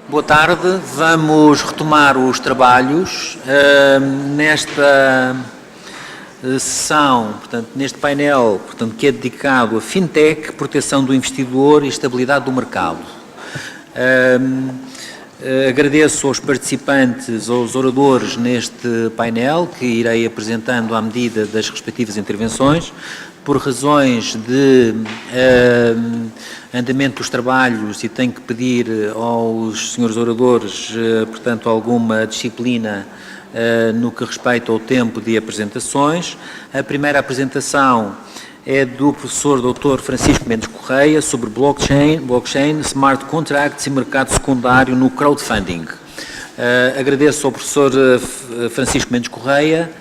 Boa tarde, vamos retomar os trabalhos nesta sessão, portanto, neste painel, portanto, que é dedicado a Fintech, proteção do investidor e estabilidade do mercado. Agradeço aos participantes, aos oradores neste painel, que irei apresentando à medida das respectivas intervenções. Por razões de andamento dos trabalhos, e tenho que pedir aos senhores oradores, portanto, alguma disciplina no que respeita ao tempo de apresentações. A primeira apresentação é do professor Dr. Francisco Mendes Correia sobre blockchain, smart contracts e mercado secundário no crowdfunding. Agradeço ao professor Francisco Mendes Correia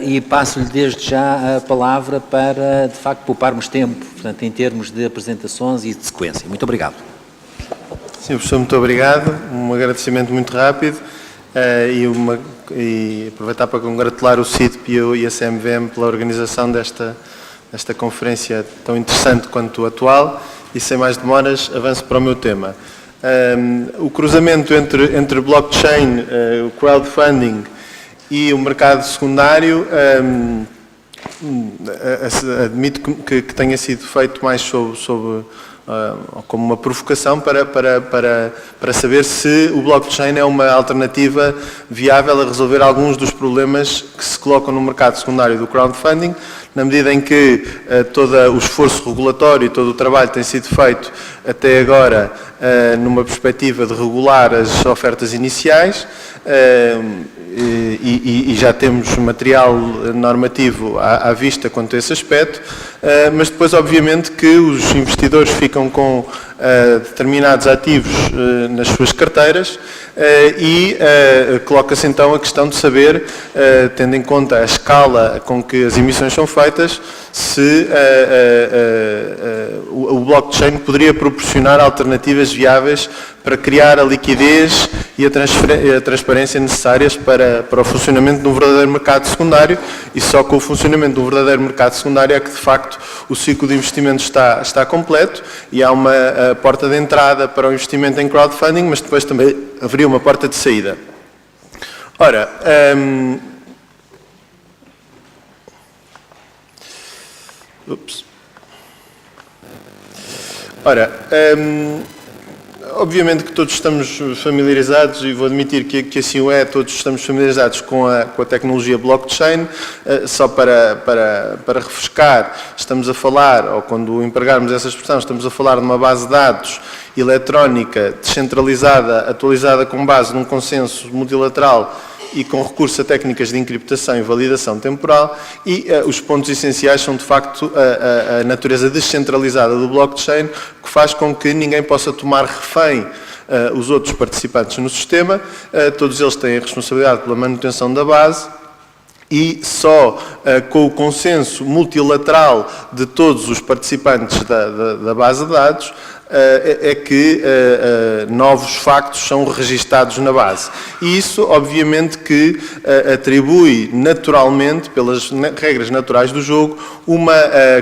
e passo-lhe desde já a palavra para, de facto, pouparmos tempo, portanto, em termos de apresentações e de sequência. Muito obrigado. Sim, professor, muito obrigado. Um agradecimento muito rápido e aproveitar para congratular o CIDP e a CMVM pela organização desta conferência tão interessante quanto atual, e sem mais demoras avanço para o meu tema. O cruzamento entre blockchain, o crowdfunding e o mercado secundário, admito que tenha sido feito mais como uma provocação para saber se o blockchain é uma alternativa viável a resolver alguns dos problemas que se colocam no mercado secundário do crowdfunding, na medida em que todo o esforço regulatório e todo o trabalho tem sido feito até agora numa perspectiva de regular as ofertas iniciais, e já temos material normativo à vista quanto a esse aspecto, mas depois, obviamente, que os investidores ficam com determinados ativos nas suas carteiras e coloca-se então a questão de saber, tendo em conta a escala com que as emissões são feitas, se o blockchain poderia proporcionar alternativas viáveis para criar a liquidez e a transparência necessárias para o funcionamento de um verdadeiro mercado secundário, e só com o funcionamento de um verdadeiro mercado secundário é que, de facto, o ciclo de investimento está completo e há uma porta de entrada para o investimento em crowdfunding, mas depois também haveria uma porta de saída. Ora, obviamente que todos estamos familiarizados, e vou admitir que assim o é, todos estamos familiarizados com a tecnologia blockchain. Só para refrescar, estamos a falar, ou quando empregarmos essa expressão, estamos a falar de uma base de dados eletrónica, descentralizada, atualizada com base num consenso multilateral e com recurso a técnicas de encriptação e validação temporal, e os pontos essenciais são, de facto, a natureza descentralizada do blockchain, que faz com que ninguém possa tomar refém os outros participantes no sistema. Todos eles têm a responsabilidade pela manutenção da base, e só com o consenso multilateral de todos os participantes da base de dados é que novos factos são registados na base. E isso, obviamente, que atribui naturalmente, pelas regras naturais do jogo, uma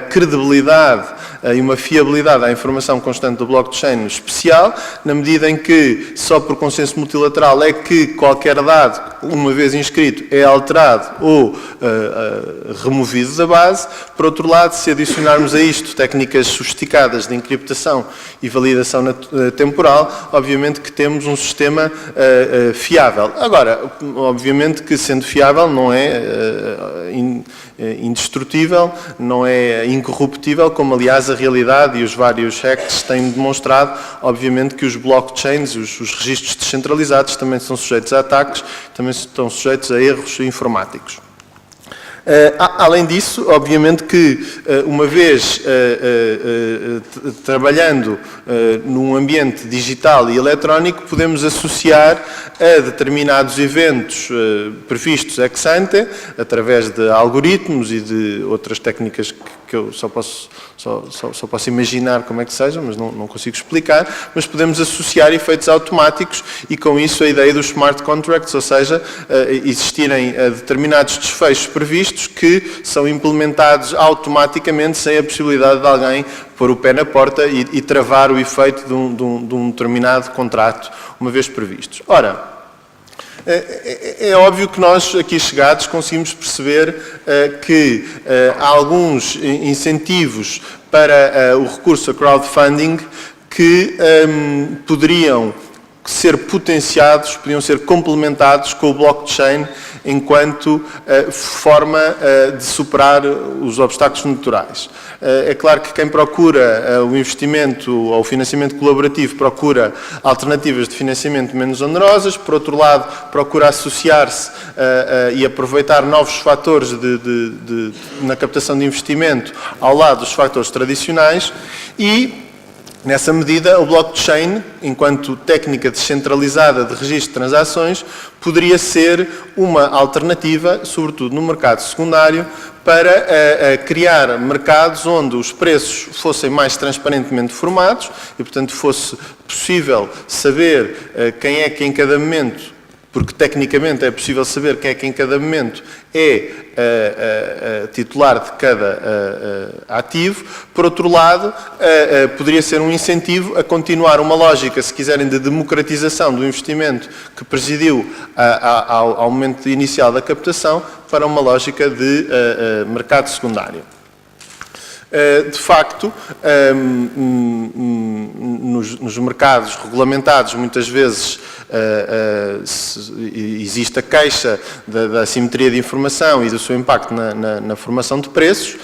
credibilidade e uma fiabilidade à informação constante do blockchain especial, na medida em que só por consenso multilateral é que qualquer dado, uma vez inscrito, é alterado ou removido da base. Por outro lado, se adicionarmos a isto técnicas sofisticadas de encriptação e validação temporal, obviamente que temos um sistema fiável. Agora, obviamente que, sendo fiável, não é indestrutível, não é incorruptível, como aliás a realidade e os vários hacks têm demonstrado. Obviamente que os blockchains, os registros descentralizados, também são sujeitos a ataques, também estão sujeitos a erros informáticos. Além disso, obviamente que, uma vez trabalhando num ambiente digital e eletrónico, podemos associar a determinados eventos previstos ex ante, através de algoritmos e de outras técnicas que eu só posso imaginar como é que seja, mas não consigo explicar, mas podemos associar efeitos automáticos e com isso a ideia dos smart contracts, ou seja, existirem determinados desfechos previstos que são implementados automaticamente sem a possibilidade de alguém pôr o pé na porta e travar o efeito de um determinado contrato, uma vez previstos. Ora, é óbvio que nós, aqui chegados, conseguimos perceber que há alguns incentivos para o recurso a crowdfunding que poderiam ser potenciados, podiam ser complementados com o blockchain enquanto forma de superar os obstáculos naturais. É claro que quem procura o investimento ou o financiamento colaborativo procura alternativas de financiamento menos onerosas, por outro lado procura associar-se e aproveitar novos fatores na captação de investimento ao lado dos fatores tradicionais e nessa medida, o blockchain, enquanto técnica descentralizada de registro de transações, poderia ser uma alternativa, sobretudo no mercado secundário, para criar mercados onde os preços fossem mais transparentemente formados e, portanto, fosse possível saber quem é que em cada momento, porque tecnicamente é possível saber quem é que em cada momento é titular de cada ativo. Por outro lado, poderia ser um incentivo a continuar uma lógica, se quiserem, de democratização do investimento que presidiu ao momento inicial da captação para uma lógica de mercado secundário. De facto, nos mercados regulamentados, muitas vezes existe a queixa da assimetria de informação e do seu impacto na formação de preços.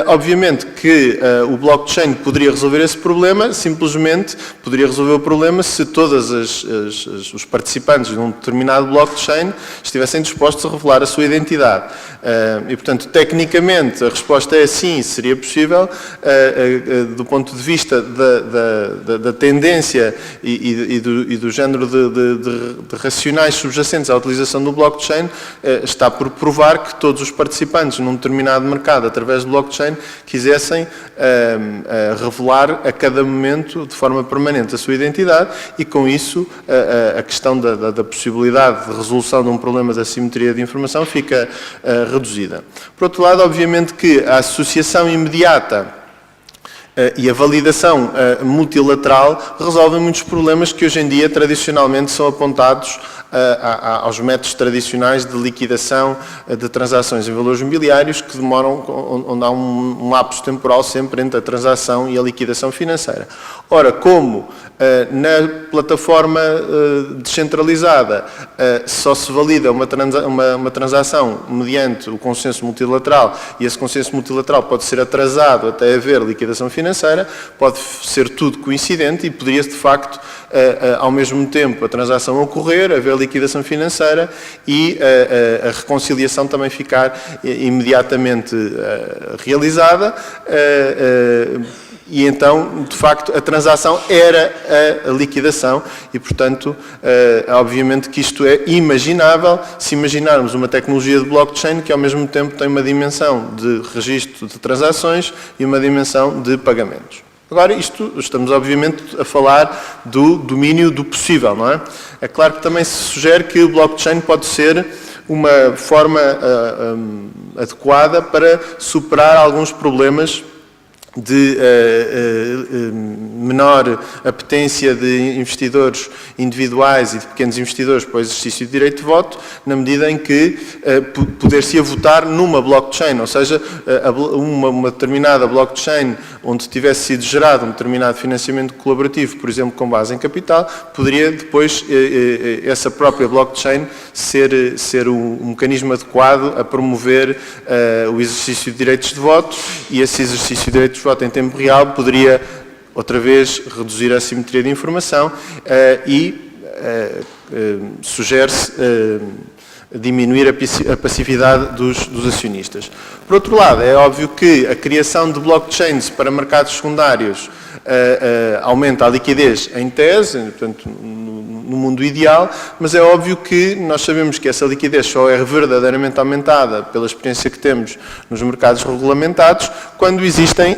Obviamente que o blockchain poderia resolver esse problema, simplesmente poderia resolver o problema se todos os participantes de um determinado blockchain estivessem dispostos a revelar a sua identidade. E, portanto, tecnicamente, a resposta é sim, seria possível, do ponto de vista da tendência e do género de racionais subjacentes à utilização do blockchain, está por provar que todos os participantes num determinado mercado, através do blockchain, quisessem revelar a cada momento, de forma permanente, a sua identidade e, com isso, a questão da possibilidade de resolução de um problema de assimetria de informação fica reduzida. Por outro lado, obviamente que a associação imediata e a validação multilateral resolvem muitos problemas que hoje em dia tradicionalmente são apontados aos métodos tradicionais de liquidação de transações em valores mobiliários que demoram, onde há um lapso temporal sempre entre a transação e a liquidação financeira. Ora, como na plataforma descentralizada só se valida uma transação mediante o consenso multilateral e esse consenso multilateral pode ser atrasado até haver liquidação financeira, pode ser tudo coincidente e poderia-se de facto ao mesmo tempo a transação ocorrer, haver liquidação financeira e a reconciliação também ficar imediatamente realizada e então, de facto, a transação era a liquidação e, portanto, obviamente que isto é imaginável se imaginarmos uma tecnologia de blockchain que ao mesmo tempo tem uma dimensão de registro de transações e uma dimensão de pagamentos. Agora, isto, estamos obviamente a falar do domínio do possível, não é? É claro que também se sugere que o blockchain pode ser uma forma adequada para superar alguns problemas de menor apetência de investidores individuais e de pequenos investidores para o exercício de direito de voto, na medida em que poder-se-ia votar numa blockchain, ou seja, uma determinada blockchain onde tivesse sido gerado um determinado financiamento colaborativo, por exemplo, com base em capital, poderia depois essa própria blockchain ser um mecanismo adequado a promover o exercício de direitos de voto e esse exercício de direitos de voto em tempo real poderia, outra vez, reduzir a assimetria de informação e sugere-se diminuir a passividade dos acionistas. Por outro lado, é óbvio que a criação de blockchains para mercados secundários aumenta a liquidez em tese, portanto, mundo ideal, mas é óbvio que nós sabemos que essa liquidez só é verdadeiramente aumentada pela experiência que temos nos mercados regulamentados quando existem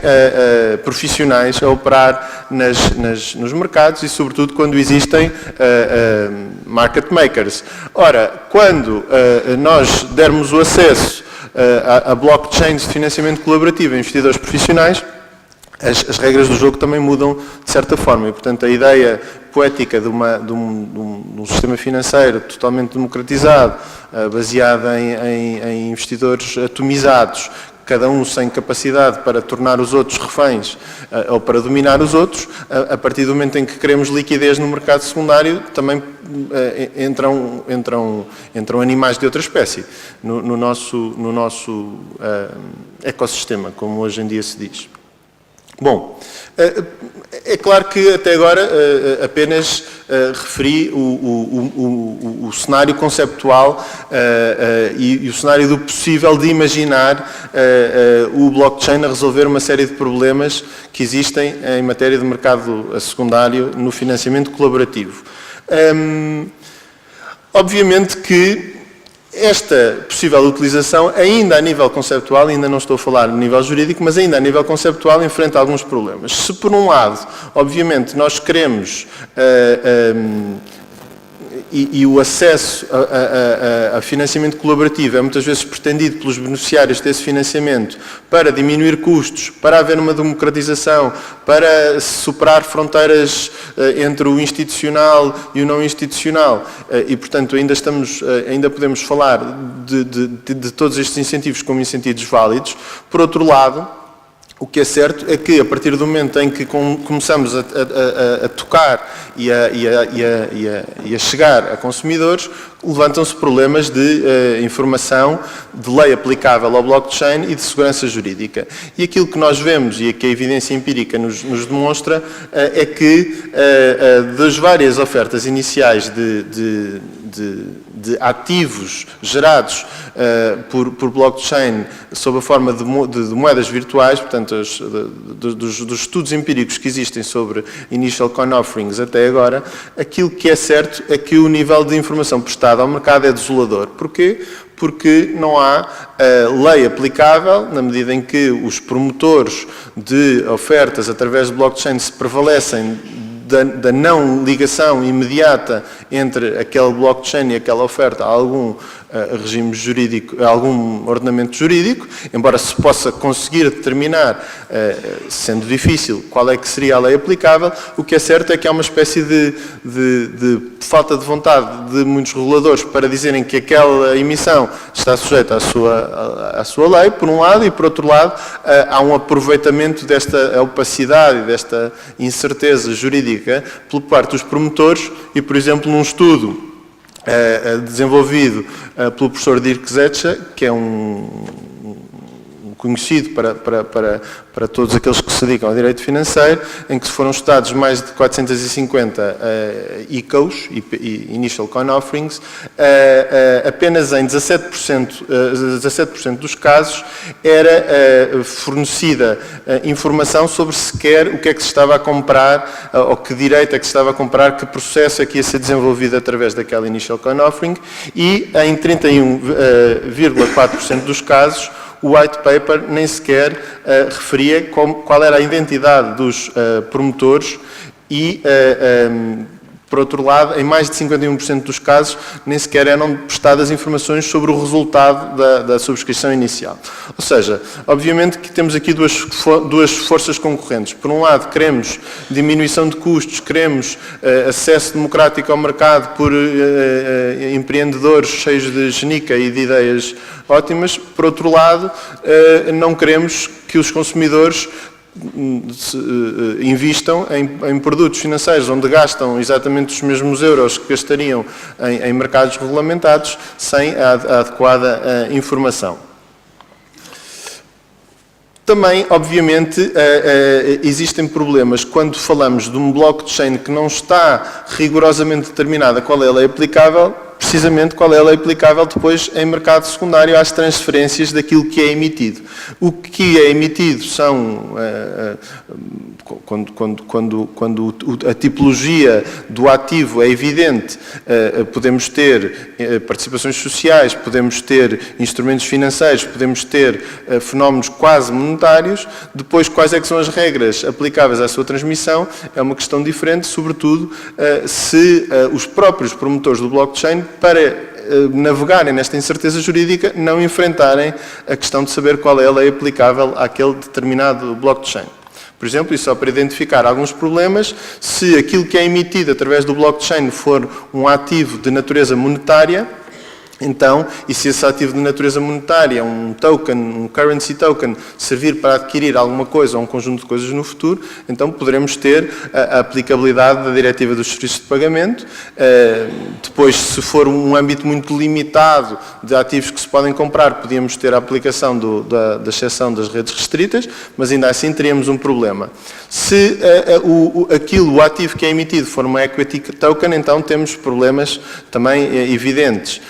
profissionais a operar nos mercados e, sobretudo, quando existem market makers. Ora, quando nós dermos o acesso a blockchains de financiamento colaborativo a investidores profissionais, as regras do jogo também mudam de certa forma e, portanto, a ideia poética de um sistema financeiro totalmente democratizado, baseado em investidores atomizados, cada um sem capacidade para tornar os outros reféns ou para dominar os outros, a partir do momento em que queremos liquidez no mercado secundário, também entram animais de outra espécie no nosso ecossistema, como hoje em dia se diz. Bom, é claro que até agora apenas referi o cenário conceptual e o cenário do possível de imaginar o blockchain a resolver uma série de problemas que existem em matéria de mercado secundário no financiamento colaborativo. Obviamente que esta possível utilização, ainda a nível conceptual, ainda não estou a falar a nível jurídico, mas ainda a nível conceptual enfrenta alguns problemas. Se por um lado, obviamente, nós queremos e o acesso a financiamento colaborativo é muitas vezes pretendido pelos beneficiários desse financiamento para diminuir custos, para haver uma democratização, para superar fronteiras entre o institucional e o não institucional e, portanto, ainda podemos falar de todos estes incentivos como incentivos válidos. Por outro lado, o que é certo é que, a partir do momento em que começamos a tocar e a chegar a consumidores, levantam-se problemas de informação, de lei aplicável ao blockchain e de segurança jurídica. E aquilo que nós vemos e que a evidência empírica nos demonstra é que das várias ofertas iniciais de ativos gerados por blockchain sob a forma de moedas virtuais, portanto, dos estudos empíricos que existem sobre initial coin offerings até agora, aquilo que é certo é que o nível de informação prestada ao mercado é desolador. Porquê? Porque não há lei aplicável, na medida em que os promotores de ofertas através de blockchain se prevalecem da não ligação imediata entre aquele blockchain e aquela oferta a algum regime jurídico, a algum ordenamento jurídico, embora se possa conseguir determinar, sendo difícil, qual é que seria a lei aplicável, o que é certo é que há uma espécie de falta de vontade de muitos reguladores para dizerem que aquela emissão está sujeita à sua lei, por um lado, e por outro lado, há um aproveitamento desta opacidade e desta incerteza jurídica por parte dos promotores e, por exemplo, num estudo desenvolvido pelo professor Dirk Zetsche, que é um conhecido para todos aqueles que se dedicam ao direito financeiro, em que foram estudados mais de 450 ICOs, Initial Coin Offerings, apenas em 17% dos casos era fornecida informação sobre sequer o que é que se estava a comprar, ou que direito é que se estava a comprar, que processo é que ia ser desenvolvido através daquela Initial Coin Offering, e em 31,4% dos casos o white paper nem sequer referia qual era a identidade dos promotores e, por outro lado, em mais de 51% dos casos, nem sequer eram prestadas informações sobre o resultado da subscrição inicial. Ou seja, obviamente que temos aqui duas forças concorrentes. Por um lado, queremos diminuição de custos, queremos acesso democrático ao mercado por empreendedores cheios de genica e de ideias ótimas. Por outro lado, não queremos que os consumidores investam em produtos financeiros onde gastam exatamente os mesmos euros que gastariam em mercados regulamentados sem a adequada informação. Também, obviamente, existem problemas quando falamos de um blockchain que não está rigorosamente determinada qual é a lei aplicável, precisamente qual é a lei aplicável depois em mercado secundário às transferências daquilo que é emitido. O que é emitido são, quando a tipologia do ativo é evidente, podemos ter participações sociais, podemos ter instrumentos financeiros, podemos ter fenómenos quase monetários. Depois, quais é que são as regras aplicáveis à sua transmissão? É uma questão diferente, sobretudo se os próprios promotores do blockchain, para navegarem nesta incerteza jurídica, não enfrentarem a questão de saber qual é a lei aplicável àquele determinado blockchain. Por exemplo, e só para identificar alguns problemas, se aquilo que é emitido através do blockchain for um ativo de natureza monetária, então, e se esse ativo de natureza monetária, um token, um currency token, servir para adquirir alguma coisa ou um conjunto de coisas no futuro, então poderemos ter a aplicabilidade da Diretiva dos Serviços de Pagamento. Depois, se for um âmbito muito limitado de ativos que se podem comprar, podíamos ter a aplicação da exceção das redes restritas, mas ainda assim teríamos um problema. Se o ativo que é emitido for uma equity token, então temos problemas também evidentes.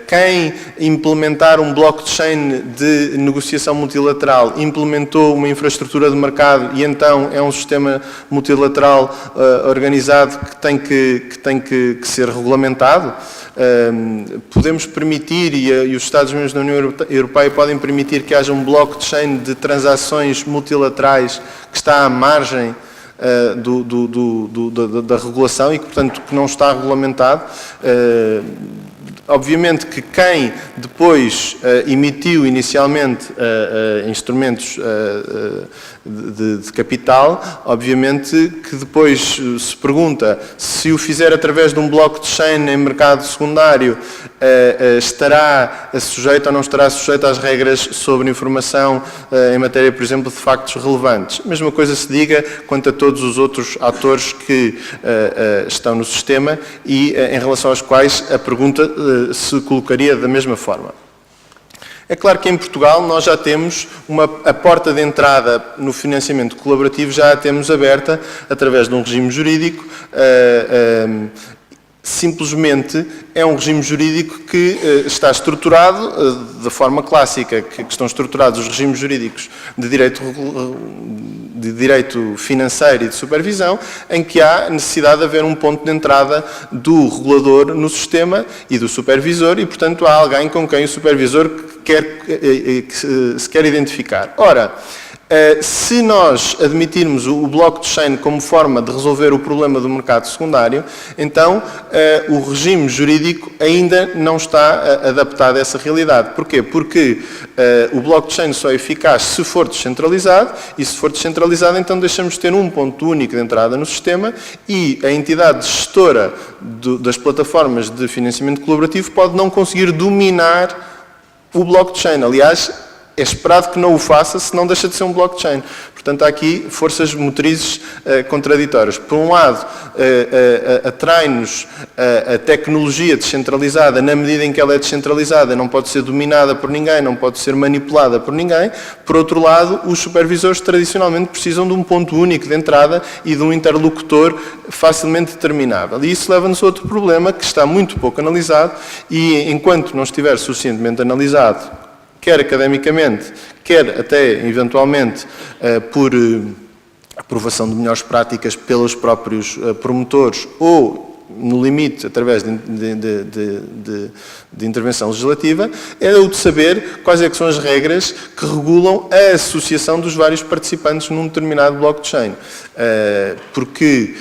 Quem implementar um blockchain de negociação multilateral implementou uma infraestrutura de mercado e então é um sistema multilateral organizado que tem que ser regulamentado. Podemos permitir, e os Estados-membros da União Europeia podem permitir que haja um blockchain de transações multilaterais que está à margem da regulação e que, portanto, que não está regulamentado. Obviamente que quem depois emitiu inicialmente instrumentos de capital, obviamente que depois se pergunta se o fizer através de um blockchain em mercado secundário, estará sujeito ou não estará sujeito às regras sobre informação em matéria, por exemplo, de factos relevantes. A mesma coisa se diga quanto a todos os outros atores que estão no sistema e em relação aos quais a pergunta se colocaria da mesma forma. É claro que em Portugal nós já temos a porta de entrada no financiamento colaborativo, já a temos aberta através de um regime jurídico. Simplesmente é um regime jurídico que está estruturado da forma clássica que estão estruturados os regimes jurídicos de direito financeiro e de supervisão, em que há necessidade de haver um ponto de entrada do regulador no sistema e do supervisor e, portanto, há alguém com quem o supervisor se quer identificar. Ora, se nós admitirmos o blockchain como forma de resolver o problema do mercado secundário, então o regime jurídico ainda não está adaptado a essa realidade. Porquê? Porque o blockchain só é eficaz se for descentralizado, e se for descentralizado, então deixamos de ter um ponto único de entrada no sistema e a entidade gestora das plataformas de financiamento colaborativo pode não conseguir dominar o blockchain. Aliás, é esperado que não o faça, se não deixa de ser um blockchain. Portanto, há aqui forças motrizes contraditórias. Por um lado, atrai-nos a tecnologia descentralizada, na medida em que ela é descentralizada, não pode ser dominada por ninguém, não pode ser manipulada por ninguém. Por outro lado, os supervisores tradicionalmente precisam de um ponto único de entrada e de um interlocutor facilmente determinável. E isso leva-nos a outro problema que está muito pouco analisado e, enquanto não estiver suficientemente analisado, quer academicamente, quer até, eventualmente, por aprovação de melhores práticas pelos próprios promotores ou, no limite, através de intervenção legislativa, é o de saber quais é que são as regras que regulam a associação dos vários participantes num determinado blockchain. Porque,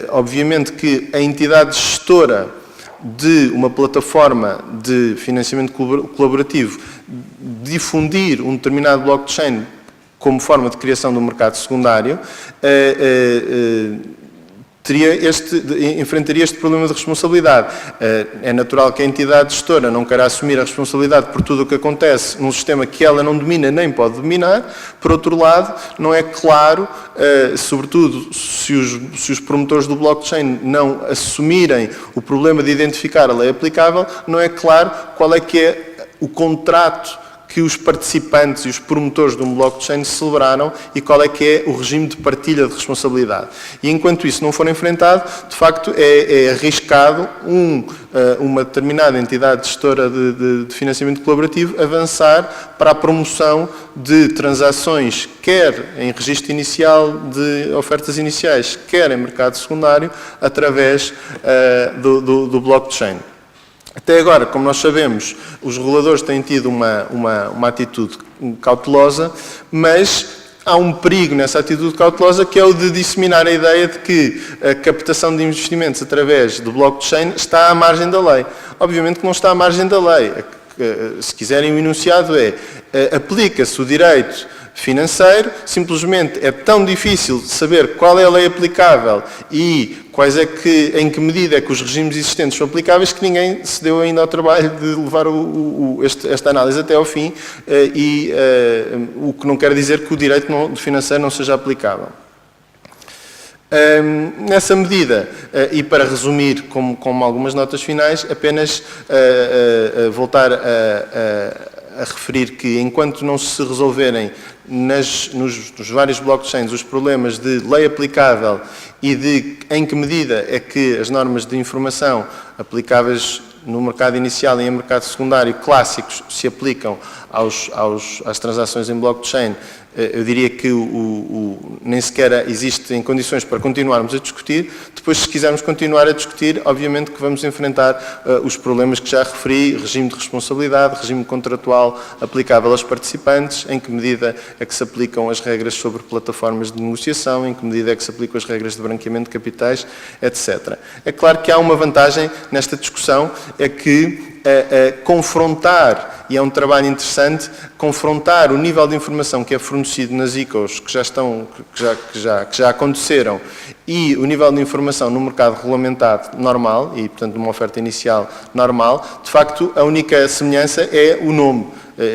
obviamente, que a entidade gestora de uma plataforma de financiamento colaborativo difundir um determinado blockchain como forma de criação do mercado secundário, enfrentaria este problema de responsabilidade. É natural que a entidade gestora não queira assumir a responsabilidade por tudo o que acontece num sistema que ela não domina nem pode dominar. Por outro lado, não é claro, sobretudo se os promotores do blockchain não assumirem o problema de identificar a lei aplicável, não é claro qual é que é o contrato que os participantes e os promotores de um blockchain celebraram e qual é que é o regime de partilha de responsabilidade. E enquanto isso não for enfrentado, de facto é arriscado uma determinada entidade gestora de financiamento colaborativo avançar para a promoção de transações, quer em registro inicial de ofertas iniciais, quer em mercado secundário, através do blockchain. Até agora, como nós sabemos, os reguladores têm tido uma atitude cautelosa, mas há um perigo nessa atitude cautelosa, que é o de disseminar a ideia de que a captação de investimentos através do blockchain está à margem da lei. Obviamente que não está à margem da lei. Se quiserem, o enunciado aplica-se o direito financeiro, simplesmente é tão difícil saber qual é a lei aplicável e em que medida é que os regimes existentes são aplicáveis, que ninguém se deu ainda ao trabalho de levar esta análise até ao fim, o que não quer dizer que o direito financeiro não seja aplicável. Nessa medida, e para resumir como algumas notas finais, apenas voltar a referir que enquanto não se resolverem nos vários blockchains os problemas de lei aplicável e de em que medida é que as normas de informação aplicáveis no mercado inicial e em mercado secundário clássicos se aplicam às transações em blockchain, eu diria que nem sequer existem condições para continuarmos a discutir. Depois, se quisermos continuar a discutir, obviamente que vamos enfrentar os problemas que já referi, regime de responsabilidade, regime contratual aplicável aos participantes, em que medida é que se aplicam as regras sobre plataformas de negociação, em que medida é que se aplicam as regras de branqueamento de capitais, etc. É claro que há uma vantagem nesta discussão, é que confrontar, e é um trabalho interessante, confrontar o nível de informação que é fornecido nas ICOs que já aconteceram e o nível de informação no mercado regulamentado normal, e portanto numa oferta inicial normal. De facto, a única semelhança é o nome.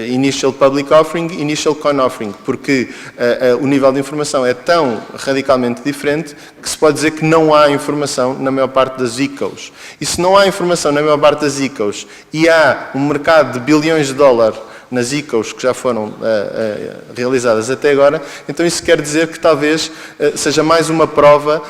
Initial Public Offering, Initial Coin Offering, porque o nível de informação é tão radicalmente diferente que se pode dizer que não há informação na maior parte das ICOs. E se não há informação na maior parte das ICOs e há um mercado de bilhões de dólares nas ICOs que já foram realizadas até agora, então isso quer dizer que talvez seja mais uma prova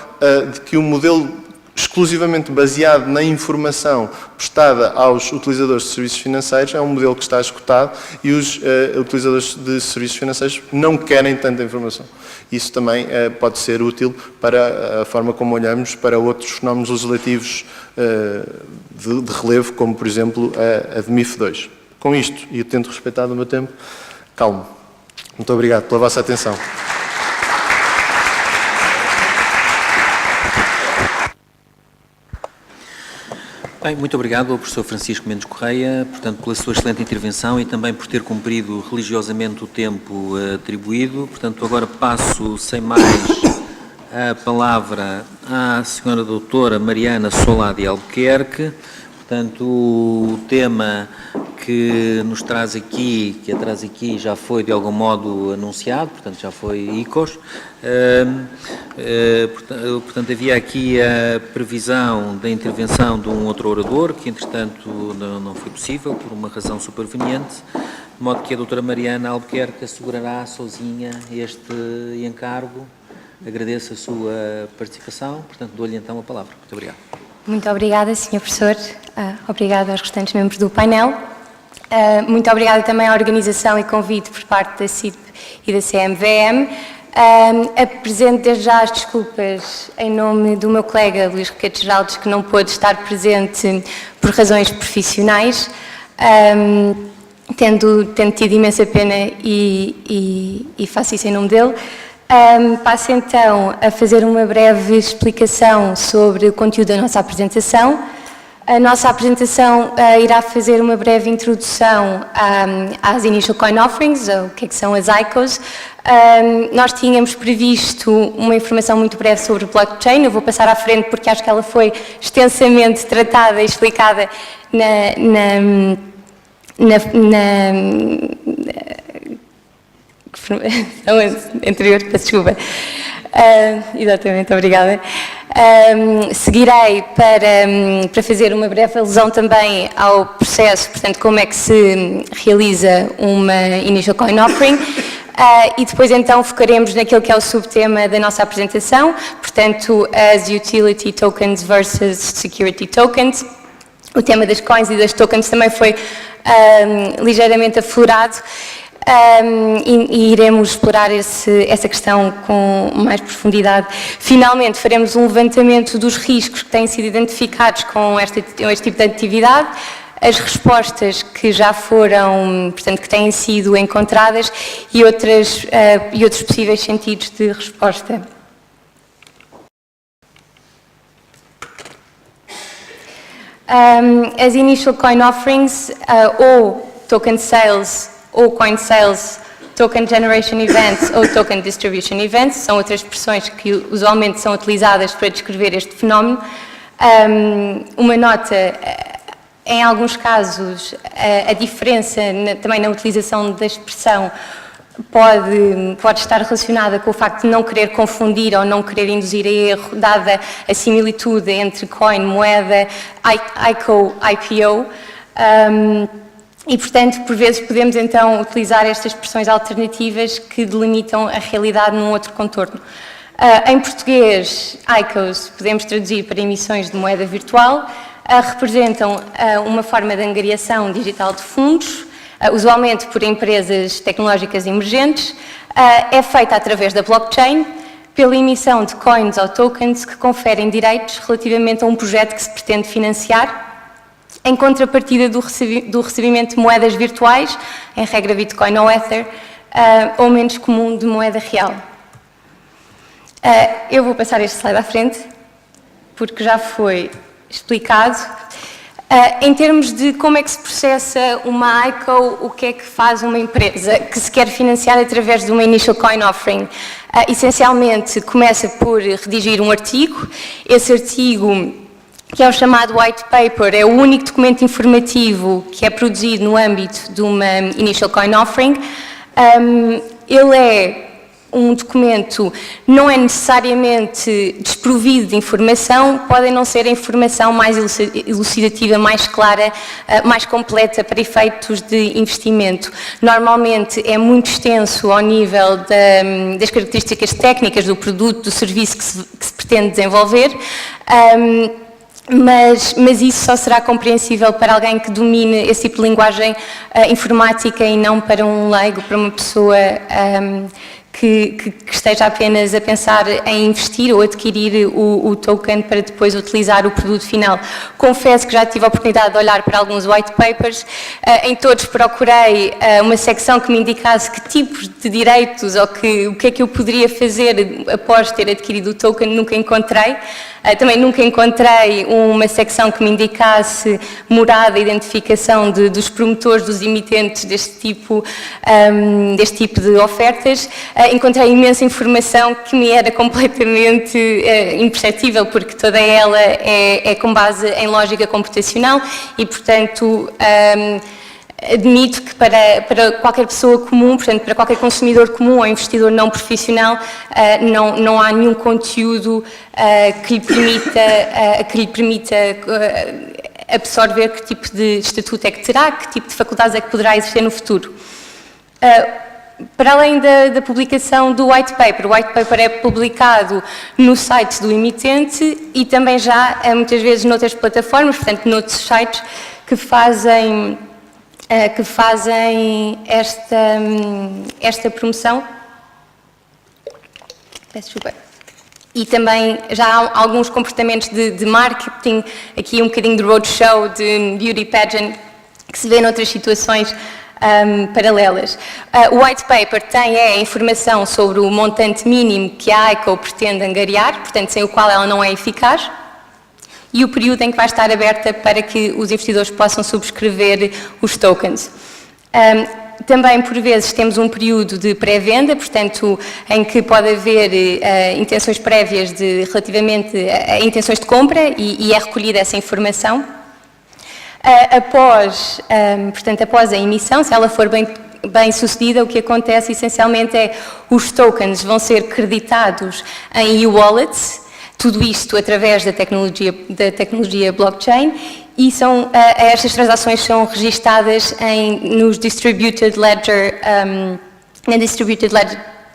de que o modelo exclusivamente baseado na informação prestada aos utilizadores de serviços financeiros é um modelo que está esgotado e os utilizadores de serviços financeiros não querem tanta informação. Isso também pode ser útil para a forma como olhamos para outros fenómenos legislativos de relevo, como por exemplo a de MIF 2. Com isto, e eu tento respeitar o meu tempo, calmo. Muito obrigado pela vossa atenção. Bem, muito obrigado ao professor Francisco Mendes Correia, portanto, pela sua excelente intervenção e também por ter cumprido religiosamente o tempo atribuído. Portanto, agora passo, sem mais, a palavra à senhora doutora Mariana Solá de Albuquerque. Portanto, o tema que nos traz aqui, já foi de algum modo anunciado, portanto já foi ICOs. Portanto, havia aqui a previsão da intervenção de um outro orador, que entretanto não foi possível, por uma razão superveniente, de modo que a doutora Mariana Albuquerque assegurará sozinha este encargo. Agradeço a sua participação, portanto dou-lhe então a palavra. Muito obrigado. Muito obrigada, Sr. Professor. Obrigada aos restantes membros do painel. Muito obrigada também à organização e convite por parte da CIP e da CMVM. Apresento desde já as desculpas em nome do meu colega Luís Roquete Geraldes, que não pôde estar presente por razões profissionais, tendo tido imensa pena e faço isso em nome dele. Passo então a fazer uma breve explicação sobre o conteúdo da nossa apresentação. A nossa apresentação irá fazer uma breve introdução às Initial Coin Offerings, o que são as ICOs. Nós tínhamos previsto uma informação muito breve sobre blockchain, eu vou passar à frente porque acho que ela foi extensamente tratada e explicada na anterior, peço desculpa. Exatamente, obrigada. Seguirei para fazer uma breve alusão também ao processo, portanto, como é que se realiza uma Initial Coin Offering. E depois então focaremos naquilo que é o subtema da nossa apresentação, portanto, as Utility Tokens versus Security Tokens. O tema das coins e das tokens também foi ligeiramente aflorado e iremos explorar essa questão com mais profundidade. Finalmente, faremos um levantamento dos riscos que têm sido identificados com este tipo de atividade, as respostas que já foram, portanto, que têm sido encontradas e outros possíveis sentidos de resposta. As Initial Coin Offerings, ou Token Sales, ou Coin Sales, Token Generation Events ou Token Distribution Events, são outras expressões que usualmente são utilizadas para descrever este fenómeno. Uma nota, em alguns casos, a diferença também na utilização da expressão pode estar relacionada com o facto de não querer confundir ou não querer induzir a erro, dada a similitude entre coin, moeda, ICO, IPO. E, portanto, por vezes podemos então utilizar estas expressões alternativas que delimitam a realidade num outro contorno. Em português, ICOs podemos traduzir para emissões de moeda virtual, representam uma forma de angariação digital de fundos, usualmente por empresas tecnológicas emergentes, é feita através da blockchain, pela emissão de coins ou tokens que conferem direitos relativamente a um projeto que se pretende financiar, em contrapartida do recebimento de moedas virtuais, em regra Bitcoin ou Ether, ou menos comum de moeda real. Eu vou passar este slide à frente, porque já foi explicado. Em termos de como é que se processa uma ICO, o que é que faz uma empresa que se quer financiar através de uma Initial Coin Offering? Essencialmente, começa por redigir um artigo. Esse artigo, que é o chamado White Paper, é o único documento informativo que é produzido no âmbito de uma Initial Coin Offering. Ele é um documento, não é necessariamente desprovido de informação, podem não ser a informação mais elucidativa, mais clara, mais completa para efeitos de investimento. Normalmente é muito extenso ao nível das características técnicas do produto, do serviço que se pretende desenvolver. Mas isso só será compreensível para alguém que domine esse tipo de linguagem informática e não para um leigo, para uma pessoa que esteja apenas a pensar em investir ou adquirir o token para depois utilizar o produto final. Confesso que já tive a oportunidade de olhar para alguns white papers, em todos procurei uma secção que me indicasse que tipos de direitos ou o que é que eu poderia fazer após ter adquirido o token, nunca encontrei. Também nunca encontrei uma secção que me indicasse morada, identificação dos promotores, dos emitentes deste tipo de ofertas. Encontrei imensa informação que me era completamente imperceptível, porque toda ela é com base em lógica computacional e, portanto, admito que para qualquer pessoa comum, portanto, para qualquer consumidor comum ou investidor não profissional, não há nenhum conteúdo que lhe permita absorver que tipo de estatuto é que terá, que tipo de faculdades é que poderá existir no futuro. Para além da publicação do white paper, o white paper é publicado no site do emitente e também já, muitas vezes, noutras plataformas, portanto, noutros sites que fazem esta promoção. Peço desculpa. E também já há alguns comportamentos de marketing, aqui um bocadinho de roadshow, de beauty pageant, que se vê noutras situações paralelas. O white paper tem a informação sobre o montante mínimo que a ICO pretende angariar, portanto, sem o qual ela não é eficaz, e o período em que vai estar aberta para que os investidores possam subscrever os tokens. Também, por vezes, temos um período de pré-venda, portanto, em que pode haver intenções prévias relativamente a intenções de compra e é recolhida essa informação. Após a emissão, se ela for bem bem sucedida, o que acontece essencialmente é os tokens vão ser creditados em e-wallets, tudo isto através da tecnologia blockchain, e estas transações são registadas nos Distributed Ledger, na Distributed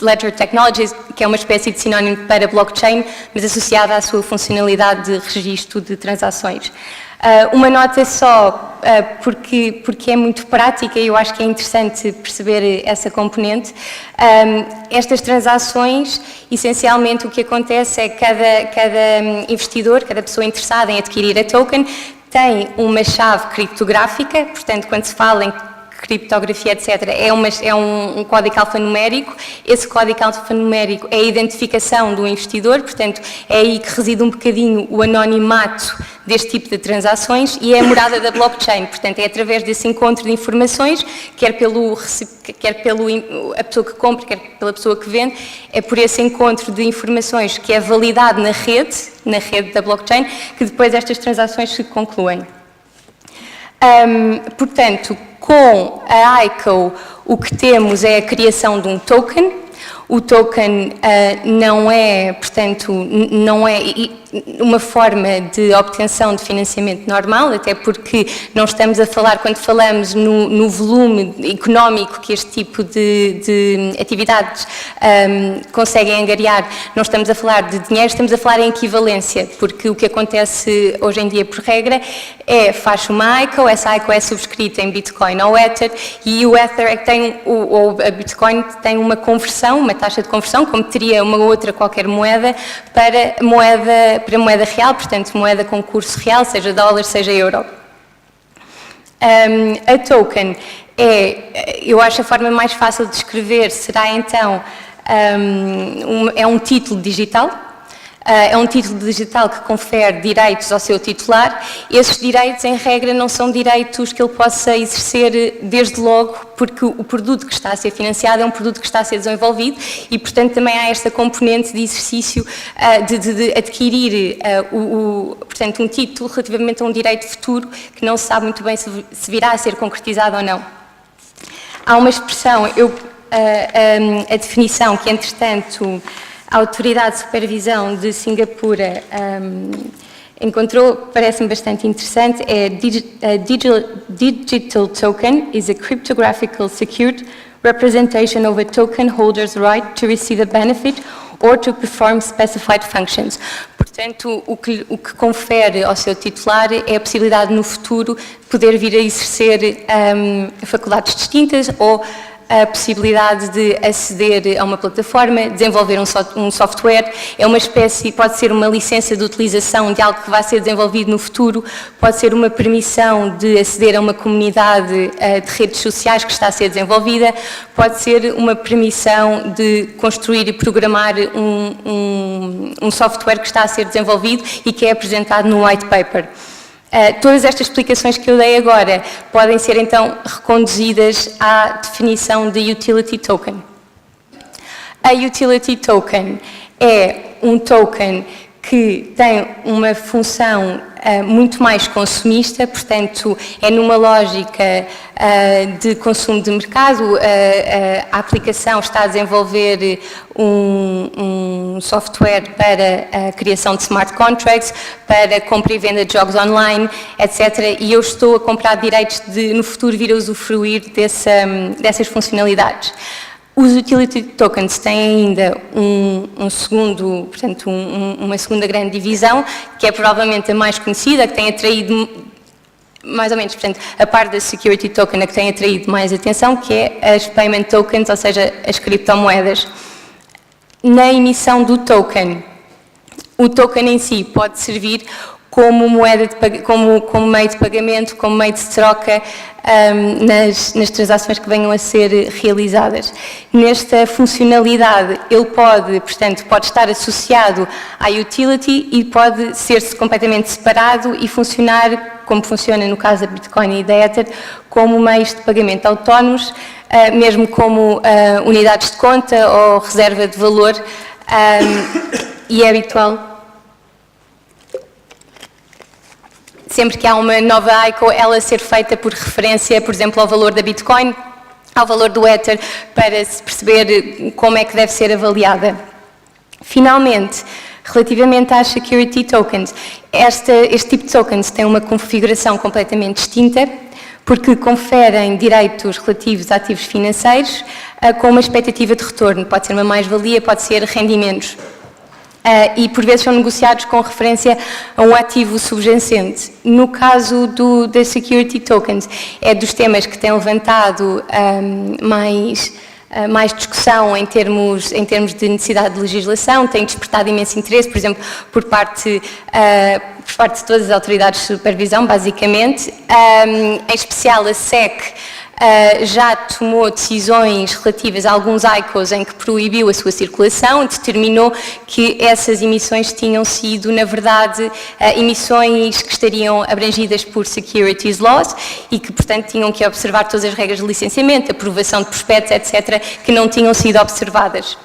Ledger Technologies, que é uma espécie de sinónimo para blockchain, mas associada à sua funcionalidade de registro de transações. Uma nota só, porque é muito prática e eu acho que é interessante perceber essa componente. Estas transações, essencialmente o que acontece é que cada investidor, cada pessoa interessada em adquirir a token, tem uma chave criptográfica, portanto, quando se fala em criptografia, etc., é um código alfanumérico. Esse código alfanumérico é a identificação do investidor, portanto, é aí que reside um bocadinho o anonimato deste tipo de transações, e é a morada da blockchain, portanto, é através desse encontro de informações, quer a pessoa que compra, quer pela pessoa que vende, é por esse encontro de informações que é validado na rede da blockchain, que depois estas transações se concluem. Portanto, com a ICO, o que temos é a criação de um token. O token não é, portanto, não é uma forma de obtenção de financiamento normal, até porque não estamos a falar, quando falamos no volume económico que este tipo de atividades conseguem angariar, não estamos a falar de dinheiro, estamos a falar em equivalência, porque o que acontece hoje em dia, por regra, faz uma ICO, essa ICO é subscrita em Bitcoin ou Ether, e o Ether é que tem, ou a Bitcoin tem uma conversão, uma taxa de conversão, como teria uma outra qualquer moeda, para moeda real, portanto, moeda com curso real, seja dólar, seja euro. A token eu acho a forma mais fácil de descrever, será então, é um título digital. É um título digital que confere direitos ao seu titular. Esses direitos, em regra, não são direitos que ele possa exercer desde logo, porque o produto que está a ser financiado é um produto que está a ser desenvolvido e, portanto, também há esta componente de exercício de adquirir portanto, um título relativamente a um direito futuro que não se sabe muito bem se virá a ser concretizado ou não. Há uma expressão, a definição que, entretanto, a Autoridade de Supervisão de Singapura encontrou, parece-me bastante interessante, a digital token is a cryptographical secured representation of a token holder's right to receive a benefit or to perform specified functions. Portanto, o que confere ao seu titular é a possibilidade no futuro de poder vir a exercer faculdades distintas ou a possibilidade de aceder a uma plataforma, desenvolver um software, é uma espécie, pode ser uma licença de utilização de algo que vai ser desenvolvido no futuro, pode ser uma permissão de aceder a uma comunidade de redes sociais que está a ser desenvolvida, pode ser uma permissão de construir e programar um software que está a ser desenvolvido e que é apresentado no white paper. Todas estas explicações que eu dei agora podem ser então reconduzidas à definição de utility token. A utility token é um token que tem uma função muito mais consumista, portanto, é numa lógica de consumo de mercado. A aplicação está a desenvolver um software para a criação de smart contracts, para compra e venda de jogos online, etc. E eu estou a comprar direitos de, no futuro, vir a usufruir dessas funcionalidades. Os utility tokens têm ainda uma segunda grande divisão, que é provavelmente a mais conhecida, que tem atraído mais ou menos, portanto, a parte da security token a que tem atraído mais atenção, que é as payment tokens, ou seja, as criptomoedas. Na emissão do token, o token em si pode servir como como meio de pagamento, como meio de troca nas transações que venham a ser realizadas. Nesta funcionalidade, ele pode estar associado à utility e pode ser-se completamente separado e funcionar, como funciona no caso da Bitcoin e da Ether, como meios de pagamento autónomos, mesmo como unidades de conta ou reserva de valor, e é habitual. Sempre que há uma nova ICO, ela ser feita por referência, por exemplo, ao valor da Bitcoin, ao valor do Ether para se perceber como é que deve ser avaliada. Finalmente, relativamente às security tokens, este tipo de tokens tem uma configuração completamente distinta, porque conferem direitos relativos a ativos financeiros com uma expectativa de retorno. Pode ser uma mais-valia, pode ser rendimentos. E por vezes são negociados com referência a um ativo subjacente. No caso das security tokens, é dos temas que têm levantado mais discussão em termos de necessidade de legislação, tem despertado imenso interesse, por exemplo, por parte de todas as autoridades de supervisão, basicamente. Em especial a SEC já tomou decisões relativas a alguns ICOs em que proibiu a sua circulação, determinou que essas emissões tinham sido, na verdade, emissões que estariam abrangidas por securities laws e que, portanto, tinham que observar todas as regras de licenciamento, aprovação de prospectos, etc., que não tinham sido observadas.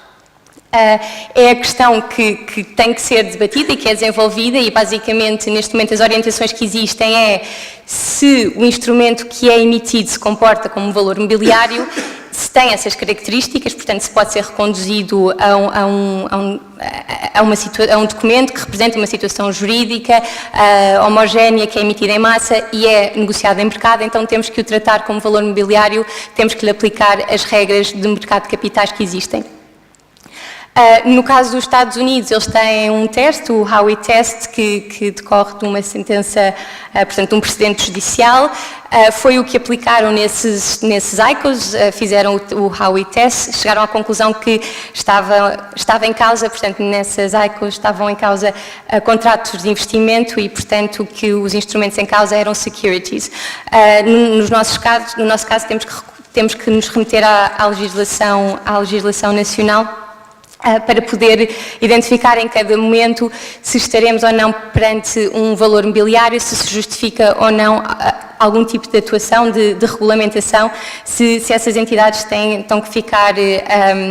É a questão que tem que ser debatida e que é desenvolvida e, basicamente, neste momento as orientações que existem é se o instrumento que é emitido se comporta como um valor mobiliário, se tem essas características, portanto, se pode ser reconduzido a um documento que representa uma situação jurídica homogénea, que é emitida em massa e é negociado em mercado, então temos que o tratar como valor mobiliário, temos que lhe aplicar as regras de mercado de capitais que existem. No caso dos Estados Unidos, eles têm um teste, o Howey Test, que decorre de uma sentença, portanto, de um precedente judicial. Foi o que aplicaram nesses ICOs, fizeram o Howey Test, chegaram à conclusão que estava em causa, portanto, nessas ICOs estavam em causa contratos de investimento e, portanto, que os instrumentos em causa eram securities. No nosso caso, temos que nos remeter à legislação nacional, para poder identificar em cada momento se estaremos ou não perante um valor mobiliário, se justifica ou não algum tipo de atuação, de regulamentação, se essas entidades estão que ficar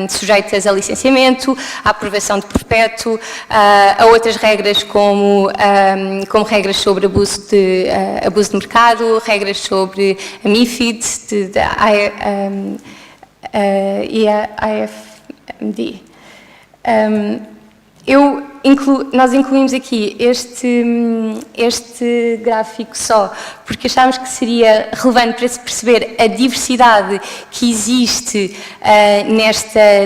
sujeitas a licenciamento, à aprovação de prospecto, a outras regras como regras sobre abuso de mercado, regras sobre a MiFID e a IFMD. Nós incluímos aqui este gráfico só porque achámos que seria relevante para se perceber a diversidade que existe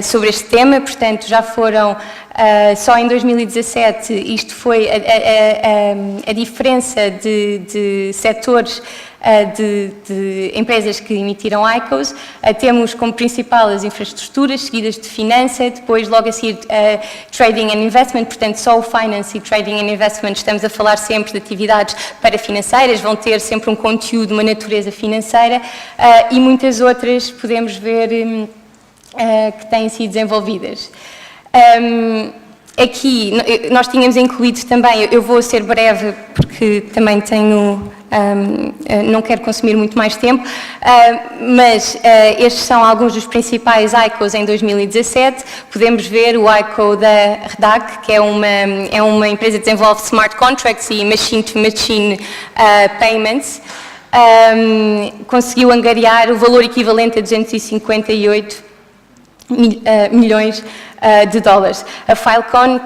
sobre este tema. Portanto, já foram só em 2017, isto foi a diferença de setores de empresas que emitiram ICOs. Temos como principal as infraestruturas, seguidas de finança, depois logo a seguir trading and investment, portanto só o finance e trading and investment estamos a falar sempre de atividades parafinanceiras, vão ter sempre um conteúdo, uma natureza financeira e muitas outras podemos ver que têm sido desenvolvidas. Aqui nós tínhamos incluído também, eu vou ser breve porque também não quero consumir muito mais tempo, mas estes são alguns dos principais ICOs em 2017. Podemos ver o ICO da RDAC, que é uma empresa que desenvolve smart contracts e machine-to-machine payments. Conseguiu angariar o valor equivalente a 258 milhões de dólares. A Filecoin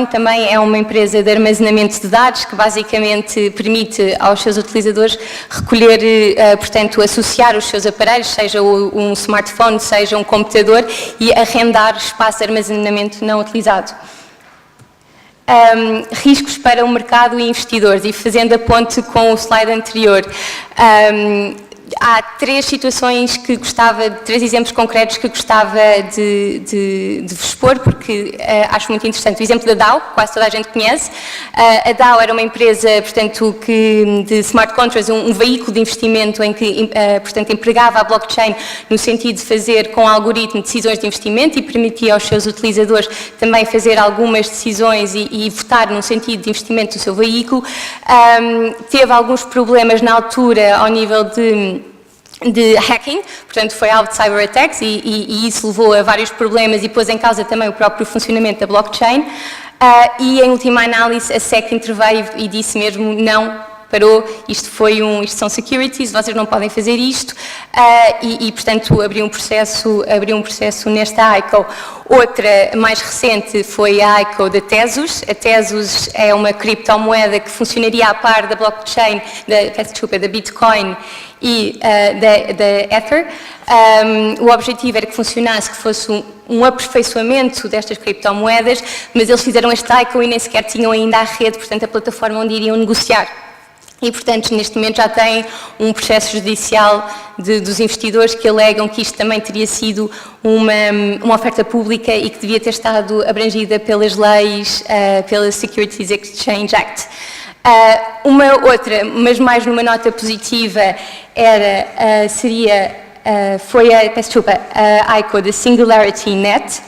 também é uma empresa de armazenamento de dados que basicamente permite aos seus utilizadores recolher, portanto, associar os seus aparelhos, seja um smartphone, seja um computador, e arrendar espaço de armazenamento não utilizado. Riscos para o mercado e investidores, e fazendo a ponte com o slide anterior, há três exemplos concretos que gostava de vos expor, porque acho muito interessante. O exemplo da Dow, quase toda a gente conhece. A Dow era uma empresa, portanto, de smart contracts, um veículo de investimento em que, portanto, empregava a blockchain no sentido de fazer com o algoritmo decisões de investimento e permitia aos seus utilizadores também fazer algumas decisões e votar num sentido de investimento do seu veículo. Teve alguns problemas na altura ao nível de hacking, portanto foi alvo de cyber-attacks e isso levou a vários problemas e pôs em causa também o próprio funcionamento da blockchain e em última análise a SEC interveio e disse mesmo não parou, isto são securities, vocês não podem fazer isto, portanto abriu um processo nesta ICO. Outra, mais recente, foi a ICO da Tezos. A Tezos é uma criptomoeda que funcionaria a par da blockchain, da Bitcoin e da Ether. O objetivo era que funcionasse, que fosse um aperfeiçoamento destas criptomoedas, mas eles fizeram este ICO e nem sequer tinham ainda a rede, portanto a plataforma onde iriam negociar. E, portanto, neste momento já tem um processo judicial dos investidores que alegam que isto também teria sido uma oferta pública e que devia ter estado abrangida pelas leis, pela Securities Exchange Act. Uma outra, mas mais numa nota positiva, foi a ICO da Singularity Net.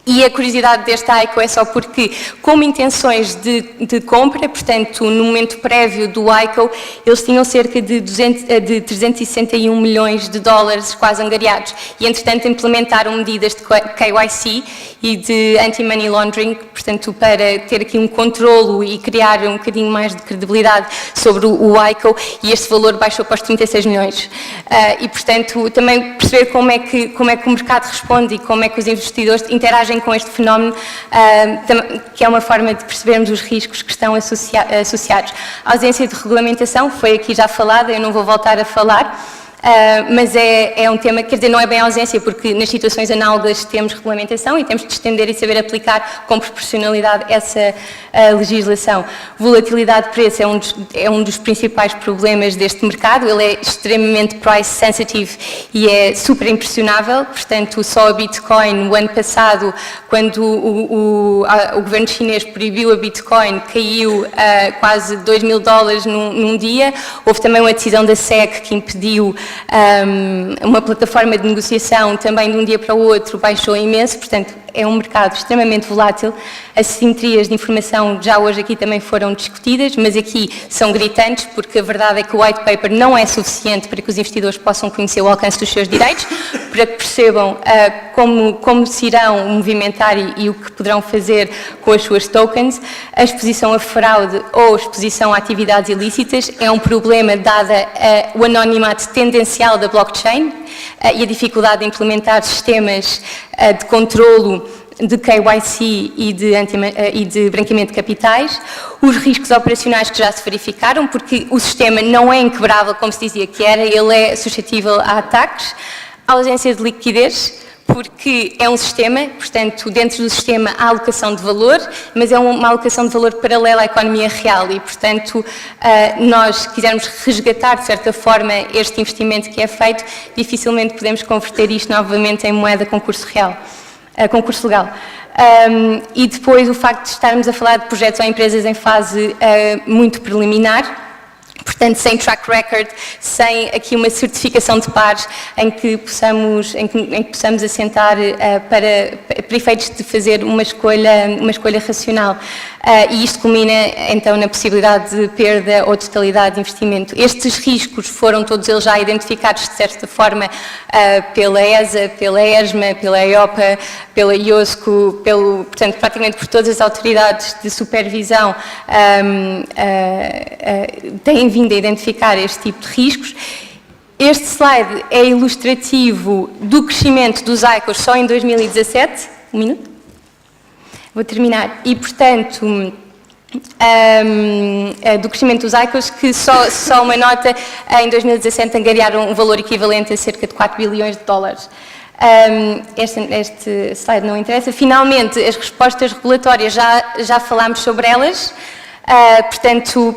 E a curiosidade deste ICO é só porque, como intenções de compra, portanto, no momento prévio do ICO, eles tinham cerca de 361 milhões de dólares quase angariados. E, entretanto, implementaram medidas de KYC e de anti-money laundering, portanto, para ter aqui um controlo e criar um bocadinho mais de credibilidade sobre o ICO, e este valor baixou para os 36 milhões. E, portanto, também perceber como é que o mercado responde e como é que os investidores interagem com este fenómeno, que é uma forma de percebermos os riscos que estão associados. A ausência de regulamentação foi aqui já falada, eu não vou voltar a falar, mas é um tema, quer dizer, não é bem a ausência, porque nas situações análogas temos regulamentação e temos de estender e saber aplicar com proporcionalidade essa legislação. Volatilidade de preço é um dos principais problemas deste mercado, ele é extremamente price sensitive e é super impressionável, portanto, só a Bitcoin, no ano passado, quando o governo chinês proibiu a Bitcoin, caiu quase 2 mil dólares num dia. Houve também uma decisão da SEC que impediu uma plataforma de negociação, também de um dia para o outro baixou imenso, portanto é um mercado extremamente volátil. As simetrias de informação já hoje aqui também foram discutidas, mas aqui são gritantes, porque a verdade é que o white paper não é suficiente para que os investidores possam conhecer o alcance dos seus direitos, para que percebam como se irão movimentar e o que poderão fazer com as suas tokens. A exposição a fraude ou exposição a atividades ilícitas é um problema dada o anonimato tendencial da blockchain e a dificuldade de implementar sistemas de controlo de KYC e de branqueamento de capitais, os riscos operacionais que já se verificaram, porque o sistema não é inquebrável, como se dizia que era, ele é suscetível a ataques, a ausência de liquidez, porque é um sistema, portanto, dentro do sistema há alocação de valor, mas é uma alocação de valor paralela à economia real e, portanto, nós quisermos resgatar, de certa forma, este investimento que é feito, dificilmente podemos converter isto novamente em moeda com curso real, concurso legal. E depois o facto de estarmos a falar de projetos ou empresas em fase muito preliminar, portanto, sem track record, sem aqui uma certificação de pares em que possamos assentar para efeitos de fazer uma escolha racional. E isto culmina, então, na possibilidade de perda ou totalidade de investimento. Estes riscos foram todos eles já identificados, de certa forma, pela ESA, pela ESMA, pela EIOPA, pela IOSCO, portanto, praticamente por todas as autoridades de supervisão têm vindo a identificar este tipo de riscos. Este slide é ilustrativo do crescimento dos ICOs só em 2017. Um minuto. Vou terminar. E, portanto, do crescimento dos ICOs, que só uma nota, em 2017 angariaram um valor equivalente a cerca de 4 bilhões de dólares. Este slide não interessa. Finalmente, as respostas regulatórias, já falámos sobre elas. Portanto,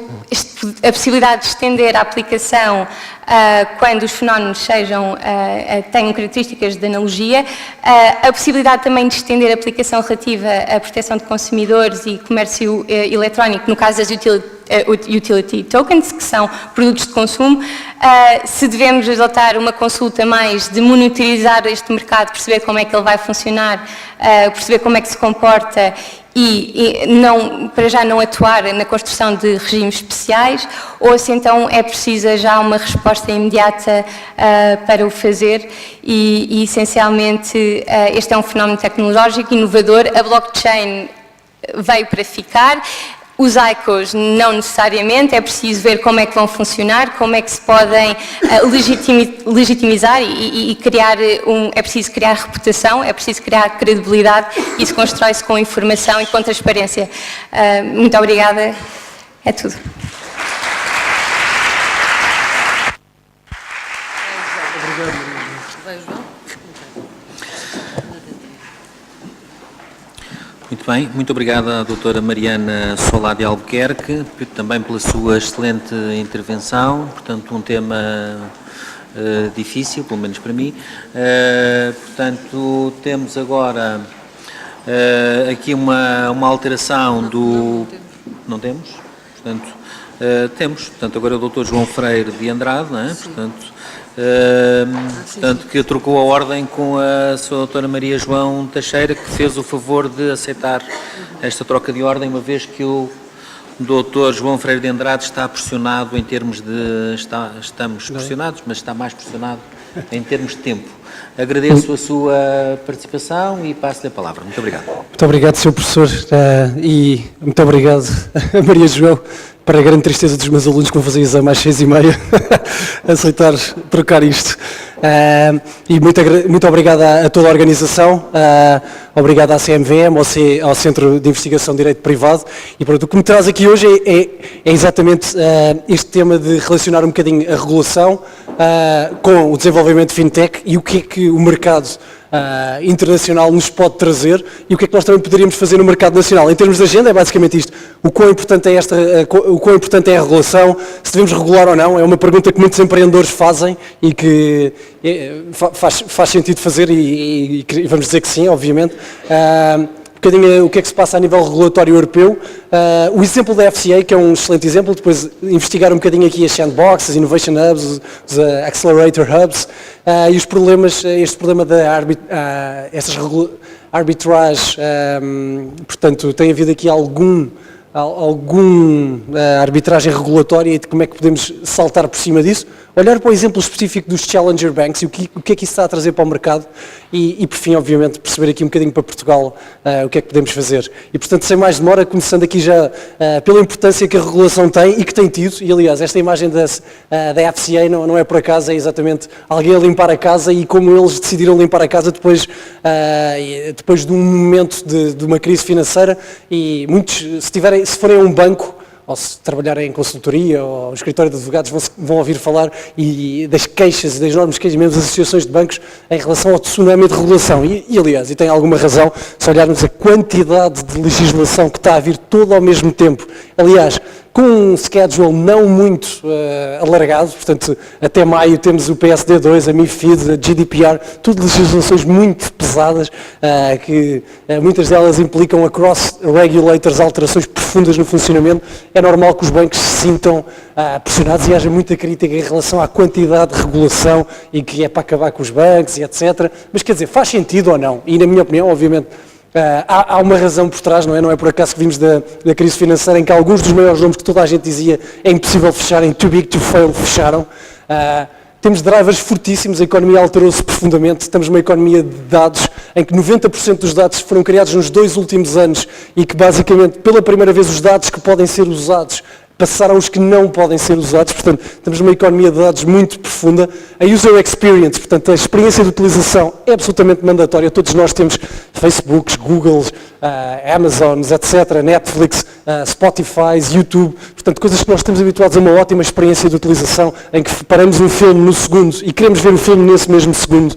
a possibilidade de estender a aplicação quando os fenómenos tenham características de analogia, a possibilidade também de estender a aplicação relativa à proteção de consumidores e comércio eletrónico, no caso das utility tokens, que são produtos de consumo. Se devemos adotar uma consulta mais de monitorizar este mercado, perceber como é que ele vai funcionar, perceber como é que se comporta e para já não atuar na construção de regimes especiais, ou se então é precisa já uma resposta imediata para o fazer e essencialmente este é um fenómeno tecnológico inovador, a blockchain veio para ficar. Os ICOs não necessariamente, é preciso ver como é que vão funcionar, como é que se podem legitimizar e criar é preciso criar reputação, é preciso criar credibilidade e isso constrói-se com informação e com transparência. Muito obrigada, é tudo. Muito bem, muito obrigada à doutora Mariana Solá de Albuquerque, também pela sua excelente intervenção, portanto um tema difícil, pelo menos para mim. Portanto, temos agora aqui uma alteração do... Não temos? Portanto, temos, portanto agora é o doutor João Freire de Andrade, não é? Portanto, que trocou a ordem com a sua doutora Maria João Teixeira, que fez o favor de aceitar esta troca de ordem, uma vez que o doutor João Freire de Andrade está pressionado em termos de... Estamos pressionados, mas está mais pressionado em termos de tempo. Agradeço a sua participação e passo-lhe a palavra. Muito obrigado. Muito obrigado, Sr. Professor, e muito obrigado a Maria João, para a grande tristeza dos meus alunos que vão fazer exame às 6h30, aceitar trocar isto. E muito obrigado a toda a organização, obrigado à CMVM, ao Centro de Investigação de Direito Privado, e pronto, o que me traz aqui hoje é exatamente este tema de relacionar um bocadinho a regulação com o desenvolvimento de fintech e o que é que o mercado internacional nos pode trazer e o que é que nós também poderíamos fazer no mercado nacional. Em termos de agenda é basicamente isto, o quão importante é a regulação, se devemos regular ou não, é uma pergunta que muitos empreendedores fazem e que faz sentido fazer e vamos dizer que sim, obviamente. Um bocadinho o que é que se passa a nível regulatório europeu. O exemplo da FCA, que é um excelente exemplo, depois investigar um bocadinho aqui as sandboxes, as innovation hubs, os accelerator hubs, e os problemas, este problema da arbitrage, portanto, tem havido aqui alguma arbitragem regulatória e de como é que podemos saltar por cima disso, olhar para o exemplo específico dos Challenger Banks e o que é que isso está a trazer para o mercado e por fim, obviamente, perceber aqui um bocadinho para Portugal o que é que podemos fazer. E, portanto, sem mais demora, começando aqui já pela importância que a regulação tem e que tem tido, e aliás, esta imagem da FCA não é por acaso, é exatamente alguém a limpar a casa e como eles decidiram limpar a casa depois de um momento de uma crise financeira e muitos, se forem a um banco, ou se trabalharem em consultoria ou no escritório de advogados, vão ouvir falar das queixas, das enormes queixas, mesmo das associações de bancos, em relação ao tsunami de regulação. E aliás, e tem alguma razão, se olharmos a quantidade de legislação que está a vir todo ao mesmo tempo. Aliás, com um schedule não muito alargado, portanto, até maio temos o PSD2, a MiFID, a GDPR, tudo legislações muito pesadas, que muitas delas implicam across regulators, alterações profundas no funcionamento. É normal que os bancos se sintam pressionados e haja muita crítica em relação à quantidade de regulação e que é para acabar com os bancos e etc. Mas quer dizer, faz sentido ou não? E na minha opinião, obviamente, há uma razão por trás, não é? Não é por acaso que vimos da crise financeira em que alguns dos maiores nomes que toda a gente dizia é impossível fecharem, too big to fail, fecharam. Temos drivers fortíssimos, a economia alterou-se profundamente, estamos numa economia de dados em que 90% dos dados foram criados nos 2 últimos anos e que basicamente pela primeira vez os dados que podem ser usados passaram os que não podem ser usados, portanto, estamos numa economia de dados muito profunda. A user experience, portanto, a experiência de utilização é absolutamente mandatória. Todos nós temos Facebooks, Googles, Amazons, etc., Netflix, Spotify, YouTube, portanto, coisas que nós estamos habituados a uma ótima experiência de utilização, em que paramos um filme no segundo e queremos ver o filme nesse mesmo segundo,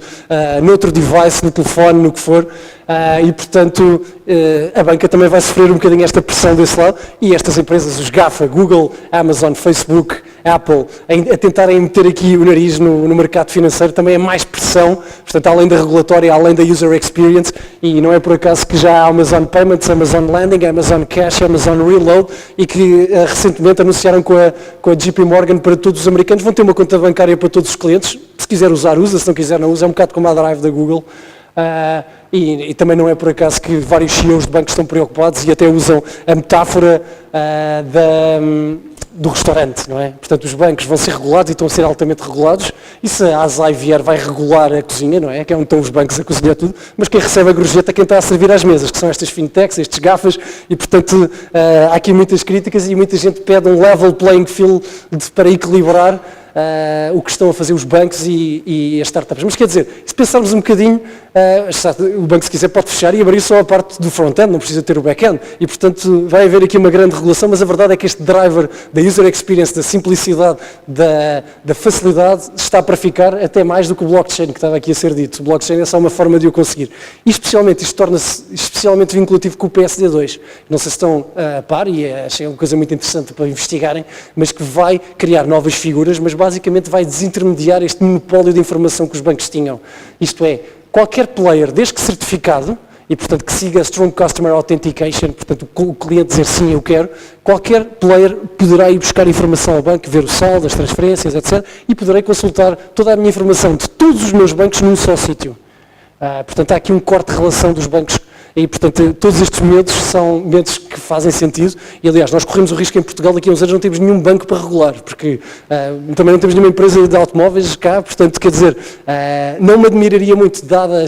noutro device, no telefone, no que for. E, portanto, a banca também vai sofrer um bocadinho esta pressão desse lado e estas empresas, os GAFA, Google, Amazon, Facebook, Apple, a tentarem meter aqui o nariz no mercado financeiro, também é mais pressão, portanto, além da regulatória, além da user experience, e não é por acaso que já há Amazon Payments, Amazon Lending, Amazon Cash, Amazon Reload, e que recentemente anunciaram com a JP Morgan para todos os americanos, vão ter uma conta bancária para todos os clientes, se quiser usar, usa, se não quiser não usa, é um bocado como a Drive da Google. E também não é por acaso que vários CEOs de bancos estão preocupados e até usam a metáfora do restaurante, não é? Portanto, os bancos vão ser regulados e estão a ser altamente regulados, e se a ASAI vier vai regular a cozinha, não é? Que é onde estão os bancos a cozinhar tudo, mas quem recebe a gorjeta é quem está a servir às mesas, que são estas fintechs, estes gafas, e portanto há aqui muitas críticas e muita gente pede um level playing field para equilibrar o que estão a fazer os bancos e as startups. Mas quer dizer, se pensarmos um bocadinho, o banco se quiser pode fechar e abrir só a parte do front-end, não precisa ter o back-end, e portanto vai haver aqui uma grande regulação, mas a verdade é que este driver da user experience, da simplicidade, da facilidade, está para ficar até mais do que o blockchain que estava aqui a ser dito. O blockchain é só uma forma de o conseguir. E especialmente, isto torna-se especialmente vinculativo com o PSD2. Não sei se estão a par, e achei uma coisa muito interessante para investigarem, mas que vai criar novas figuras, mas basicamente vai desintermediar este monopólio de informação que os bancos tinham. Isto é, qualquer player, desde que certificado, e portanto que siga Strong Customer Authentication, portanto o cliente dizer sim, eu quero, qualquer player poderá ir buscar informação ao banco, ver o saldo, as transferências, etc. E poderei consultar toda a minha informação de todos os meus bancos num só sítio. Portanto há aqui um corte de relação dos bancos. E, portanto, todos estes medos são medos que fazem sentido e, aliás, nós corremos o risco em Portugal daqui a uns anos não temos nenhum banco para regular, porque também não temos nenhuma empresa de automóveis cá, portanto, quer dizer, não me admiraria muito, dada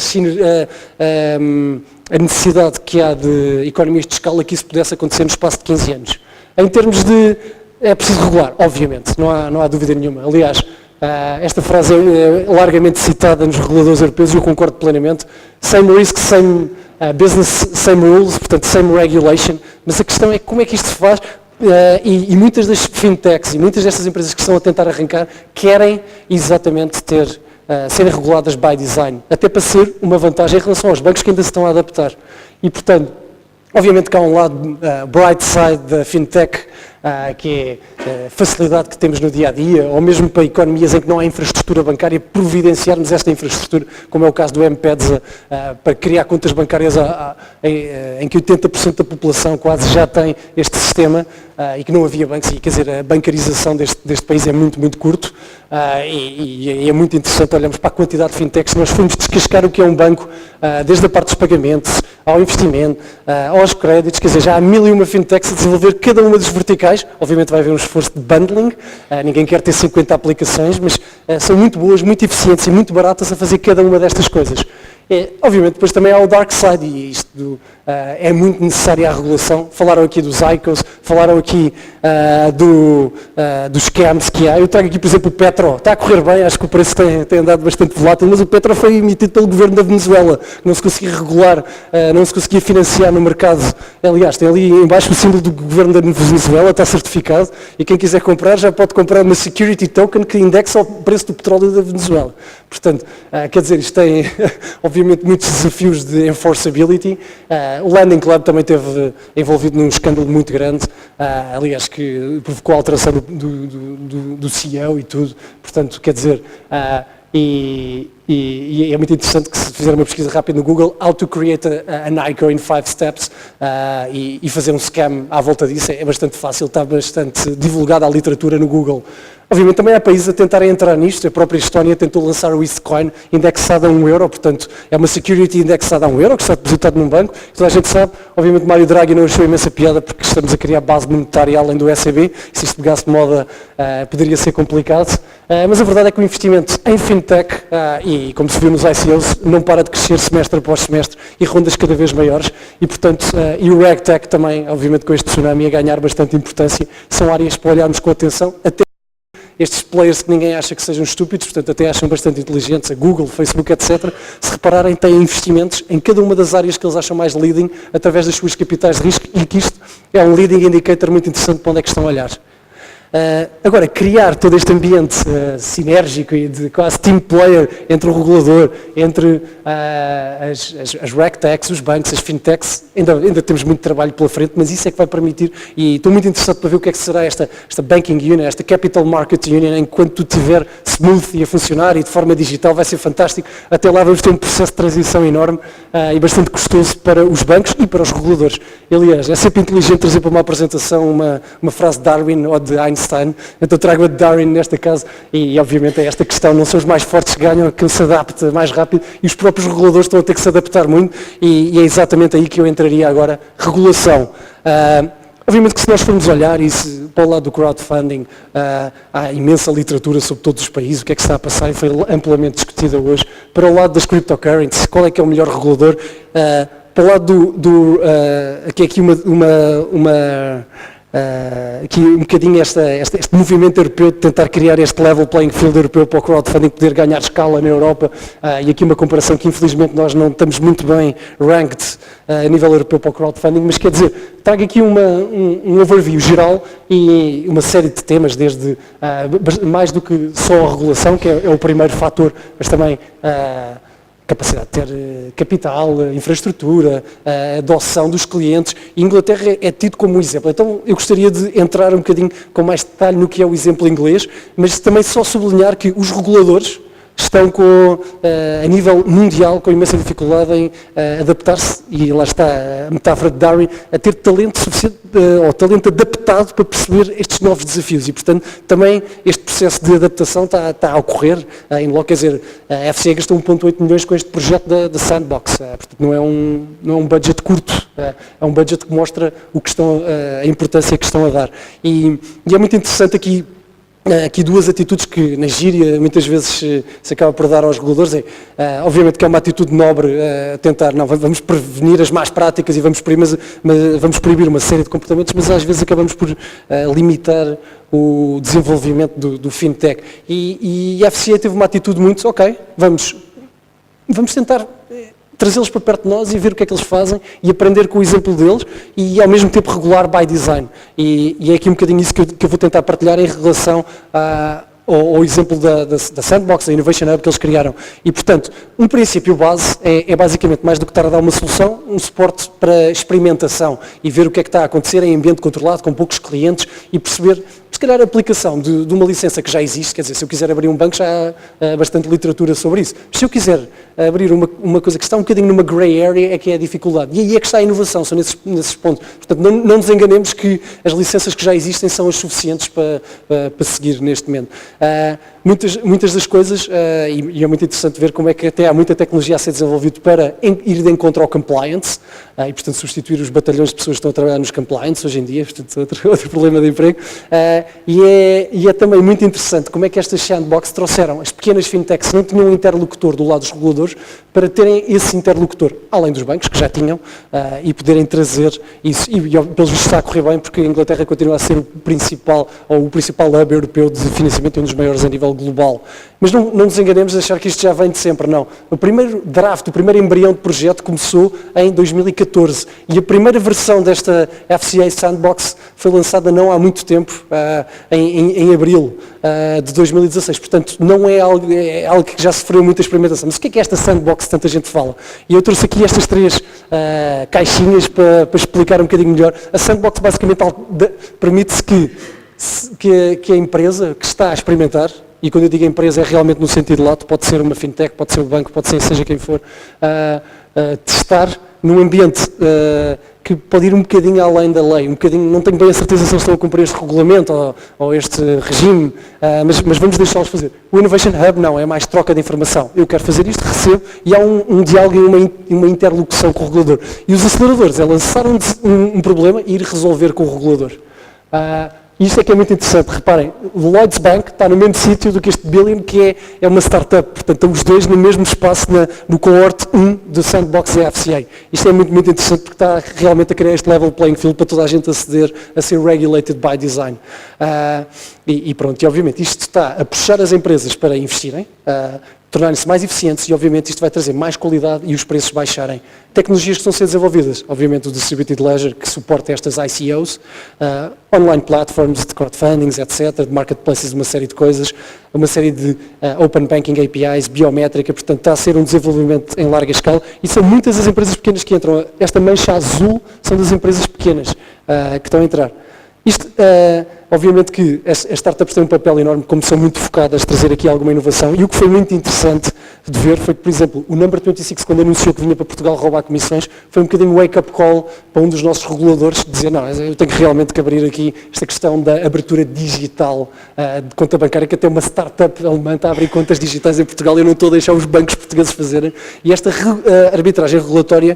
a necessidade que há de economias de escala, que isso pudesse acontecer no espaço de 15 anos. Em termos de... é preciso regular, obviamente, não há dúvida nenhuma. Aliás, esta frase é largamente citada nos reguladores europeus e eu concordo plenamente. Same risk, same business, same rules, portanto, same regulation. Mas a questão é como é que isto se faz e muitas das fintechs e muitas destas empresas que estão a tentar arrancar querem exatamente serem reguladas by design, até para ser uma vantagem em relação aos bancos que ainda se estão a adaptar. E, portanto, obviamente que há um lado bright side da fintech, que é a facilidade que temos no dia-a-dia, ou mesmo para economias em que não há infraestrutura bancária, providenciarmos esta infraestrutura, como é o caso do M-Peds, para criar contas bancárias em que 80% da população quase já tem este sistema, e que não havia bancos, e quer dizer, a bancarização deste país é muito, muito curto, e é muito interessante olharmos para a quantidade de fintechs. Nós fomos descascar o que é um banco, desde a parte dos pagamentos, ao investimento, aos créditos, quer dizer, já há 1001 fintechs a desenvolver cada uma dos verticais. Obviamente vai haver um esforço de bundling, ninguém quer ter 50 aplicações, mas são muito boas, muito eficientes e muito baratas a fazer cada uma destas coisas. Obviamente depois também há o dark side e isto é muito necessária a regulação. Falaram aqui dos ICOs, falaram aqui dos scams que há. Eu trago aqui, por exemplo, o Petro. Está a correr bem, acho que o preço tem andado bastante volátil, mas o Petro foi emitido pelo governo da Venezuela. Não se conseguia regular, não se conseguia financiar no mercado. Aliás, tem ali embaixo o símbolo do governo da Venezuela, está certificado, e quem quiser comprar já pode comprar uma security token que indexa o preço do petróleo da Venezuela. Portanto, quer dizer, isto tem obviamente muitos desafios de enforceability. O Lending Club também esteve envolvido num escândalo muito grande, aliás, que provocou a alteração do CEO e tudo. Portanto, quer dizer, e é muito interessante que se fizer uma pesquisa rápida no Google, how to create an ICO in 5 steps, e fazer um scam à volta disso é bastante fácil, está bastante divulgada a literatura no Google. Obviamente também há países a tentarem entrar nisto, a própria Estónia tentou lançar o Eastcoin indexado a €1, portanto é uma security indexada a €1 que está depositado num banco, toda a gente sabe. Obviamente Mário Draghi não achou imensa piada porque estamos a criar base monetária além do ECB, se isto pegasse de moda poderia ser complicado, mas a verdade é que o investimento em fintech, e como se viu nos ICOs, não para de crescer semestre após semestre e rondas cada vez maiores, e portanto, e o RegTech também, obviamente com este tsunami a ganhar bastante importância, são áreas para olharmos com atenção, até estes players que ninguém acha que sejam estúpidos, portanto até acham bastante inteligentes, a Google, Facebook, etc., se repararem, têm investimentos em cada uma das áreas que eles acham mais leading, através das suas capitais de risco, e que isto é um leading indicator muito interessante para onde é que estão a olhar. Agora, criar todo este ambiente sinérgico e de quase team player entre o regulador, entre as RegTechs, os bancos, as fintechs, ainda temos muito trabalho pela frente, mas isso é que vai permitir, e estou muito interessado para ver o que é que será esta Banking Union, esta Capital Market Union, enquanto tudo estiver smooth e a funcionar e de forma digital, vai ser fantástico. Até lá vamos ter um processo de transição enorme e bastante custoso para os bancos e para os reguladores. Aliás, é sempre inteligente trazer para uma apresentação uma frase de Darwin ou de Einstein, então trago a de Darwin nesta casa, e obviamente é esta questão, não são os mais fortes que ganham, quem se adapta mais rápido, e os próprios reguladores estão a ter que se adaptar muito, e é exatamente aí que eu entraria agora. Regulação. Obviamente que se nós formos olhar para o lado do crowdfunding, há imensa literatura sobre todos os países, o que é que está a passar e foi amplamente discutida hoje. Para o lado das cryptocurrencies, qual é que é o melhor regulador? Para o lado aqui aqui um bocadinho este movimento europeu de tentar criar este level playing field europeu para o crowdfunding poder ganhar escala na Europa, e aqui uma comparação que infelizmente nós não estamos muito bem ranked a nível europeu para o crowdfunding, mas quer dizer, trago aqui um overview geral e uma série de temas, desde mais do que só a regulação, que é o primeiro fator, mas também capacidade de ter capital, infraestrutura, adoção dos clientes. E a Inglaterra é tido como um exemplo. Então eu gostaria de entrar um bocadinho com mais detalhe no que é o exemplo inglês, mas também só sublinhar que os reguladores estão a nível mundial com imensa dificuldade em adaptar-se, e lá está a metáfora de Darwin, a ter talento suficiente, ou talento adaptado para perceber estes novos desafios, e portanto também este processo de adaptação está a ocorrer em logo, quer dizer, a FCA gastou 1,8 milhões com este projeto da Sandbox, portanto não é um budget curto, é um budget que mostra a importância que estão a dar, e é muito interessante aqui duas atitudes que na gíria muitas vezes se acaba por dar aos reguladores. Obviamente que é uma atitude nobre tentar, não, vamos prevenir as más práticas e vamos proibir uma série de comportamentos, mas às vezes acabamos por limitar o desenvolvimento do fintech. E a FCA teve uma atitude muito, ok, vamos tentar trazê-los para perto de nós e ver o que é que eles fazem e aprender com o exemplo deles e ao mesmo tempo regular by design. E é aqui um bocadinho isso que eu vou tentar partilhar em relação ao exemplo da Sandbox, da Innovation Hub que eles criaram. E, portanto, um princípio base é basicamente mais do que estar a dar uma solução, um suporte para experimentação e ver o que é que está a acontecer em ambiente controlado, com poucos clientes e perceber, se calhar, a aplicação de uma licença que já existe. Quer dizer, se eu quiser abrir um banco, já há bastante literatura sobre isso. Mas se eu quiser abrir uma coisa que está um bocadinho numa grey area, é que é a dificuldade. E aí é que está a inovação, são nesses pontos. Portanto, não nos enganemos que as licenças que já existem são as suficientes para seguir neste momento. Muitas das coisas, e é muito interessante ver como é que até há muita tecnologia a ser desenvolvida para ir de encontro ao compliance, e portanto substituir os batalhões de pessoas que estão a trabalhar nos compliance hoje em dia, portanto outro problema de emprego, e é também muito interessante como é que estas sandbox trouxeram as pequenas fintechs que não tinham um interlocutor do lado dos reguladores para terem esse interlocutor, além dos bancos que já tinham, e poderem trazer isso, e pelos vistos está a correr bem porque a Inglaterra continua a ser o principal hub europeu de financiamento e um dos maiores a nível global. Mas não nos enganemos de achar que isto já vem de sempre, não. O primeiro draft, o primeiro embrião de projeto começou em 2014 e a primeira versão desta FCA Sandbox foi lançada não há muito tempo, em abril de 2016. Portanto, não é algo que já sofreu muita experimentação. Mas o que é esta Sandbox que tanta gente fala? E eu trouxe aqui estas três caixinhas para explicar um bocadinho melhor. A Sandbox basicamente permite-se que a empresa que está a experimentar, e quando eu digo empresa é realmente no sentido lato, pode ser uma fintech, pode ser um banco, pode ser seja quem for, testar num ambiente que pode ir um bocadinho além da lei, não tenho bem a certeza se eles estão a cumprir este regulamento ou este regime, mas vamos deixá-los fazer. O Innovation Hub não, é mais troca de informação. Eu quero fazer isto, recebo, e há um diálogo e uma interlocução com o regulador. E os aceleradores é lançar um problema e ir resolver com o regulador. Isto é que é muito interessante, reparem, o Lloyds Bank está no mesmo sítio do que este Billion, que é uma startup, portanto estão os dois no mesmo espaço no cohort 1 do Sandbox e FCA. Isto é muito, muito interessante porque está realmente a criar este level playing field para toda a gente aceder a ser regulated by design. E pronto, e obviamente isto está a puxar as empresas para investirem, tornarem-se mais eficientes e obviamente isto vai trazer mais qualidade e os preços baixarem. Tecnologias que estão a ser desenvolvidas, obviamente o Distributed Ledger que suporta estas ICOs, online platforms de crowdfundings, etc., de marketplaces, uma série de coisas, uma série de open banking APIs, biométrica, portanto está a ser um desenvolvimento em larga escala e são muitas as empresas pequenas que entram. Esta mancha azul são das empresas pequenas que estão a entrar. Obviamente que as startups têm um papel enorme, como são muito focadas, trazer aqui alguma inovação. E o que foi muito interessante de ver foi que, por exemplo, o Number 26, quando anunciou que vinha para Portugal roubar comissões, foi um bocadinho wake-up call para um dos nossos reguladores, dizer, não, eu tenho que realmente abrir aqui esta questão da abertura digital de conta bancária, que até uma startup alemã está a abrir contas digitais em Portugal e eu não estou a deixar os bancos portugueses fazerem. E esta arbitragem regulatória,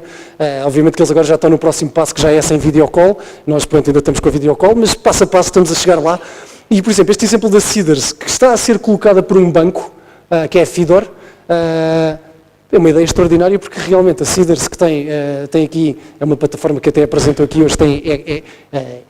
obviamente que eles agora já estão no próximo passo, que já é sem videocall. Nós, pronto, ainda estamos com a videocall, mas passo a passo estamos a chegar lá. E, por exemplo, este exemplo da Seedrs, que está a ser colocada por um banco, que é a Fidor, é uma ideia extraordinária, porque realmente a Seedrs, que tem aqui, é uma plataforma que até apresentou aqui hoje, tem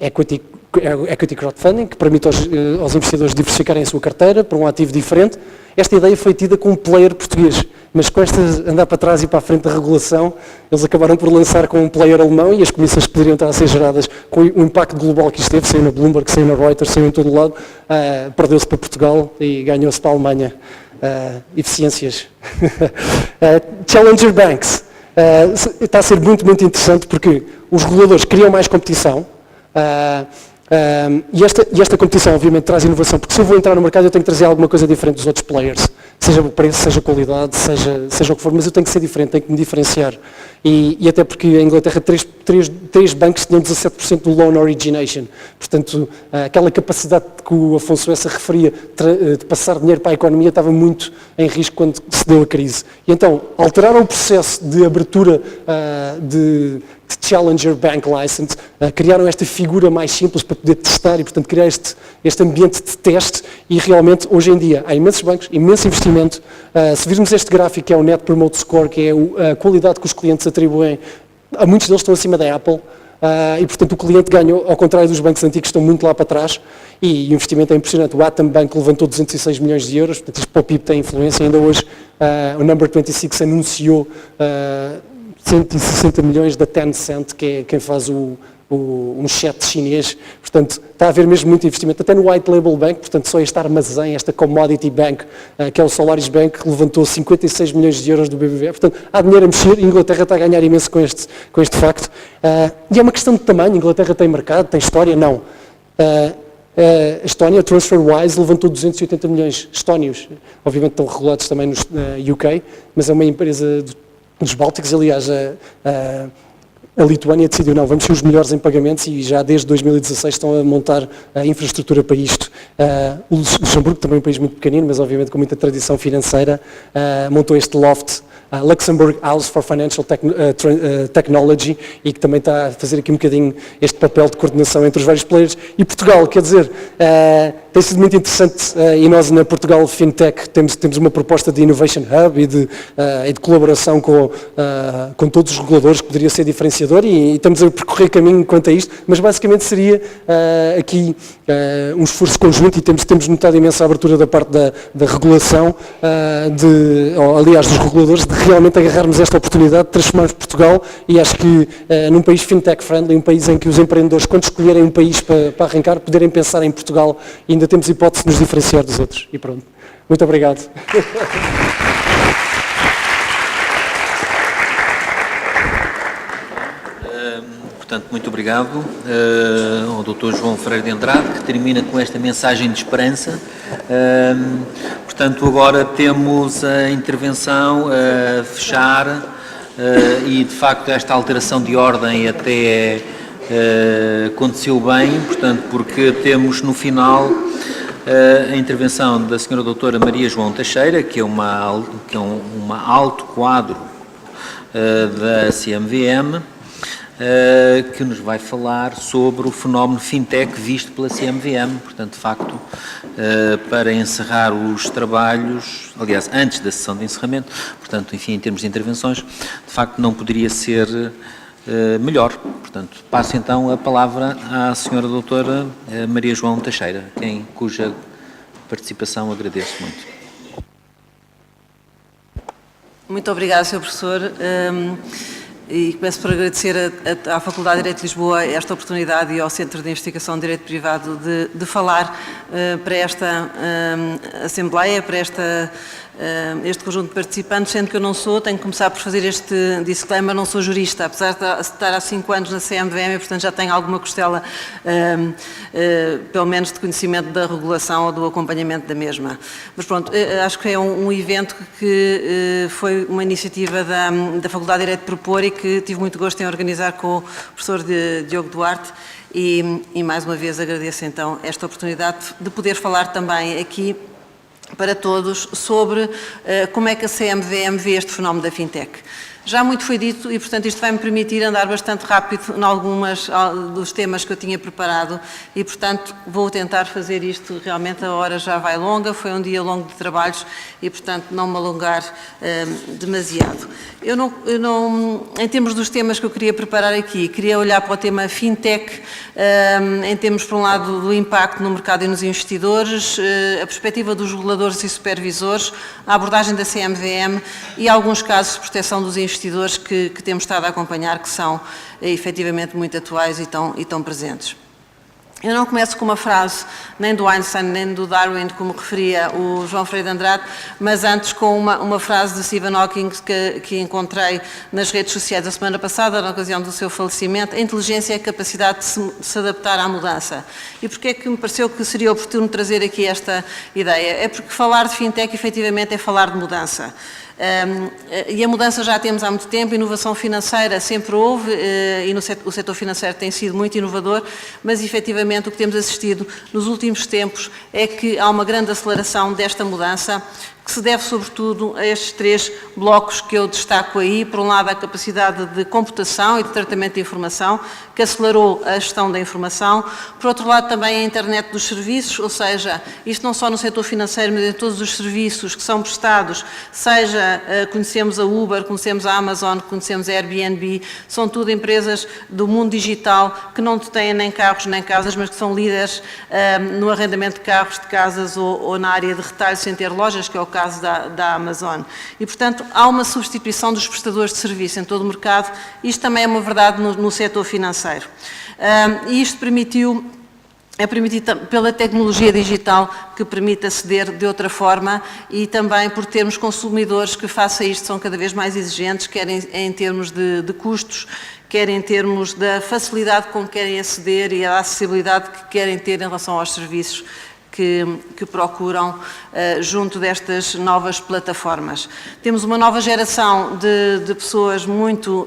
equity crowdfunding, que permite aos investidores diversificarem a sua carteira para um ativo diferente. Esta ideia foi tida com um player português, mas com esta andar para trás e para a frente da regulação, eles acabaram por lançar com um player alemão e as comissões que poderiam estar a ser geradas com o impacto global que isto teve, saiu na Bloomberg, saiu na Reuters, saiu em todo lado, perdeu-se para Portugal e ganhou-se para a Alemanha. Eficiências. Challenger Banks. Está a ser muito, muito interessante porque os reguladores criam mais competição. E esta competição, obviamente, traz inovação, porque se eu vou entrar no mercado eu tenho que trazer alguma coisa diferente dos outros players, seja o preço, seja a qualidade, seja o que for, mas eu tenho que ser diferente, tenho que me diferenciar. E até porque a Inglaterra, três bancos tinham 17% do loan origination, portanto, aquela capacidade que o Afonso Essa referia de passar dinheiro para a economia estava muito em risco quando se deu a crise. E então, alteraram o processo de abertura de Challenger Bank License, criaram esta figura mais simples para poder testar e, portanto, criar este ambiente de teste e realmente, hoje em dia, há imensos bancos, imenso investimento. Se virmos este gráfico, que é o Net Promote Score, que é a qualidade que os clientes atribuem, muitos deles estão acima da Apple, e, portanto, o cliente ganhou, ao contrário dos bancos antigos, que estão muito lá para trás, e o investimento é impressionante. O Atom Bank levantou 206 milhões de euros, portanto, isto para o PIB tem influência. Ainda hoje, o Number 26 anunciou 160 milhões da Tencent, que é quem faz um chat chinês, portanto, está a haver mesmo muito investimento, até no White Label Bank, portanto, só este armazém, esta Commodity Bank, que é o Solaris Bank, que levantou 56 milhões de euros do BBVA, portanto, há dinheiro a mexer, e a Inglaterra está a ganhar imenso com este facto, e é uma questão de tamanho. A Inglaterra tem mercado, tem história? Não. A Estónia, a TransferWise, levantou 280 milhões estónios, obviamente estão regulados também no UK, mas é uma empresa dos Bálticos. Aliás, a Lituânia decidiu, não, vamos ser os melhores em pagamentos, e já desde 2016 estão a montar a infraestrutura para isto. O Luxemburgo, também um país muito pequenino, mas obviamente com muita tradição financeira, montou este Loft, Luxembourg House for Financial Technology, e que também está a fazer aqui um bocadinho este papel de coordenação entre os vários players. E Portugal, quer dizer, tem sido muito interessante, e nós na Portugal FinTech temos uma proposta de Innovation Hub e de colaboração com todos os reguladores, que poderia ser diferenciador, e estamos a percorrer caminho quanto a isto, mas basicamente seria aqui um esforço conjunto, e temos notado imensa abertura da parte da regulação, aliás, dos reguladores, de realmente agarrarmos esta oportunidade de transformarmos Portugal, e acho que num país fintech friendly, um país em que os empreendedores, quando escolherem um país para arrancar, poderem pensar em Portugal, e ainda temos hipótese de nos diferenciar dos outros. E pronto. Muito obrigado. Portanto, muito obrigado ao Dr. João Freire de Andrade, que termina com esta mensagem de esperança. Portanto, agora temos a intervenção a fechar, e de facto esta alteração de ordem até aconteceu bem, portanto, porque temos no final a intervenção da Sra. Doutora Maria João Teixeira, que é uma alto quadro da CMVM, que nos vai falar sobre o fenómeno fintech visto pela CMVM. Portanto, de facto, para encerrar os trabalhos, aliás, antes da sessão de encerramento, portanto, enfim, em termos de intervenções, de facto não poderia ser melhor. Portanto, passo então a palavra à Sra. Doutora Maria João Teixeira, cuja participação agradeço muito. Muito obrigada, Sr. Professor. E começo por agradecer à Faculdade de Direito de Lisboa esta oportunidade e ao Centro de Investigação de Direito Privado de falar para esta Assembleia, para este conjunto de participantes, sendo que eu não sou, tenho que começar por fazer este disclaimer, não sou jurista, apesar de estar há 5 anos na CMVM e, portanto, já tenho alguma costela, pelo menos, de conhecimento da regulação ou do acompanhamento da mesma. Mas pronto, acho que é um evento que foi uma iniciativa da Faculdade de Direito de propor e que tive muito gosto em organizar com o professor Diogo Duarte e mais uma vez agradeço então esta oportunidade de poder falar também aqui para todos sobre como é que a CMVM vê este fenómeno da fintech. Já muito foi dito e, portanto, isto vai-me permitir andar bastante rápido em algumas dos temas que eu tinha preparado e, portanto, vou tentar fazer isto. Realmente a hora já vai longa, foi um dia longo de trabalhos e, portanto, não me alongar demasiado. Eu não, em termos dos temas que eu queria preparar aqui, queria olhar para o tema fintech, em termos, por um lado, do impacto no mercado e nos investidores, a perspectiva dos reguladores e supervisores, a abordagem da CMVM e alguns casos de proteção dos investidores que temos estado a acompanhar, que são efetivamente muito atuais e tão presentes. Eu não começo com uma frase nem do Einstein nem do Darwin, como referia o João Freire de Andrade, mas antes com uma frase de Stephen Hawking que encontrei nas redes sociais a semana passada, na ocasião do seu falecimento. A inteligência é a capacidade de se adaptar à mudança. E porquê é que me pareceu que seria oportuno trazer aqui esta ideia? É porque falar de fintech efetivamente é falar de mudança. E a mudança já a temos há muito tempo, inovação financeira sempre houve e o setor financeiro tem sido muito inovador, mas efetivamente o que temos assistido nos últimos tempos é que há uma grande aceleração desta mudança, que se deve sobretudo a estes 3 blocos que eu destaco aí. Por um lado, a capacidade de computação e de tratamento de informação, que acelerou a gestão da informação. Por outro lado, também a internet dos serviços, ou seja, isto não só no setor financeiro, mas em todos os serviços que são prestados, seja, conhecemos a Uber, conhecemos a Amazon, conhecemos a Airbnb, são tudo empresas do mundo digital que não detêm nem carros nem casas, mas que são líderes no arrendamento de carros, de casas ou na área de retalho sem ter lojas, que é o caso da Amazon. E, portanto, há uma substituição dos prestadores de serviço em todo o mercado. Isto também é uma verdade no setor financeiro. E isto é permitido pela tecnologia digital que permite aceder de outra forma e também por termos consumidores que, face a isto, são cada vez mais exigentes, quer em termos de custos, quer em termos da facilidade com que querem aceder e a acessibilidade que querem ter em relação aos serviços que procuram junto destas novas plataformas. Temos uma nova geração de pessoas muito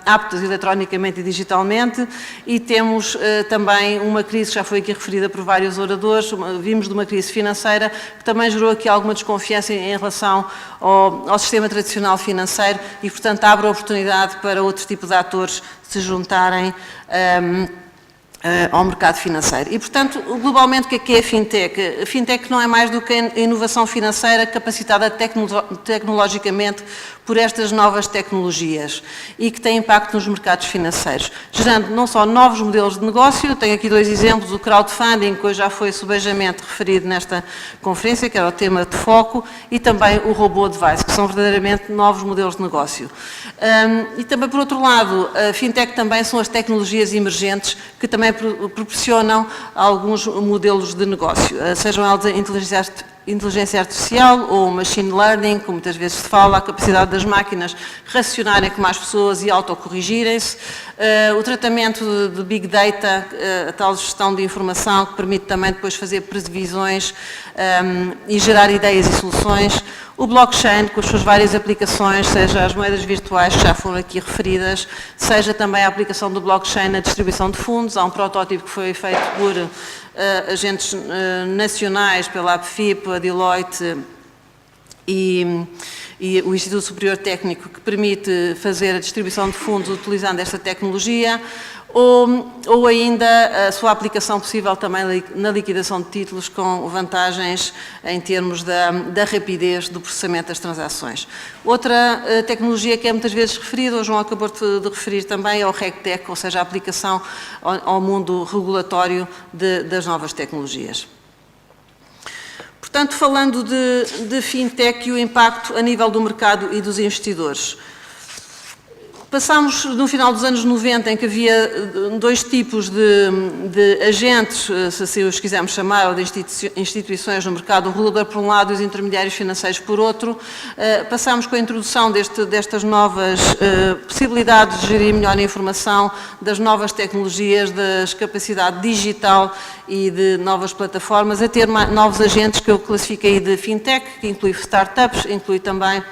aptas eletronicamente e digitalmente e temos também uma crise que já foi aqui referida por vários oradores, vimos de uma crise financeira que também gerou aqui alguma desconfiança em relação ao sistema tradicional financeiro e, portanto, abre a oportunidade para outro tipo de atores se juntarem ao mercado financeiro. E, portanto, globalmente, o que é a fintech? A fintech não é mais do que a inovação financeira capacitada tecnologicamente por estas novas tecnologias e que tem impacto nos mercados financeiros, gerando não só novos modelos de negócio, tenho aqui 2 exemplos, o crowdfunding, que hoje já foi subejamente referido nesta conferência, que era o tema de foco, e também o robô device, que são verdadeiramente novos modelos de negócio. E também, por outro lado, a fintech também são as tecnologias emergentes que também proporcionam alguns modelos de negócio, sejam elas a inteligência artificial ou machine learning, como muitas vezes se fala, a capacidade das máquinas racionarem como as pessoas e autocorrigirem-se, o tratamento de big data, a tal gestão de informação que permite também depois fazer previsões e gerar ideias e soluções, o blockchain com as suas várias aplicações, seja as moedas virtuais que já foram aqui referidas, seja também a aplicação do blockchain na distribuição de fundos. Há um protótipo que foi feito por agentes nacionais, pela APFIP, a Deloitte e o Instituto Superior Técnico, que permite fazer a distribuição de fundos utilizando esta tecnologia, ou ainda a sua aplicação possível também na liquidação de títulos, com vantagens em termos da rapidez do processamento das transações. Outra tecnologia que é muitas vezes referida, o João acabou de referir também, é o RegTech, ou seja, a aplicação ao mundo regulatório das novas tecnologias. Portanto, falando de fintech e o impacto a nível do mercado e dos investidores. Passámos no final dos anos 90, em que havia dois tipos de agentes, se assim os quisermos chamar, ou de instituições no mercado, o regulador por um lado e os intermediários financeiros por outro. Passámos com a introdução destas novas possibilidades de gerir melhor a informação, das novas tecnologias, da capacidade digital e de novas plataformas, a ter novos agentes que eu classifiquei de fintech, que inclui startups, inclui também,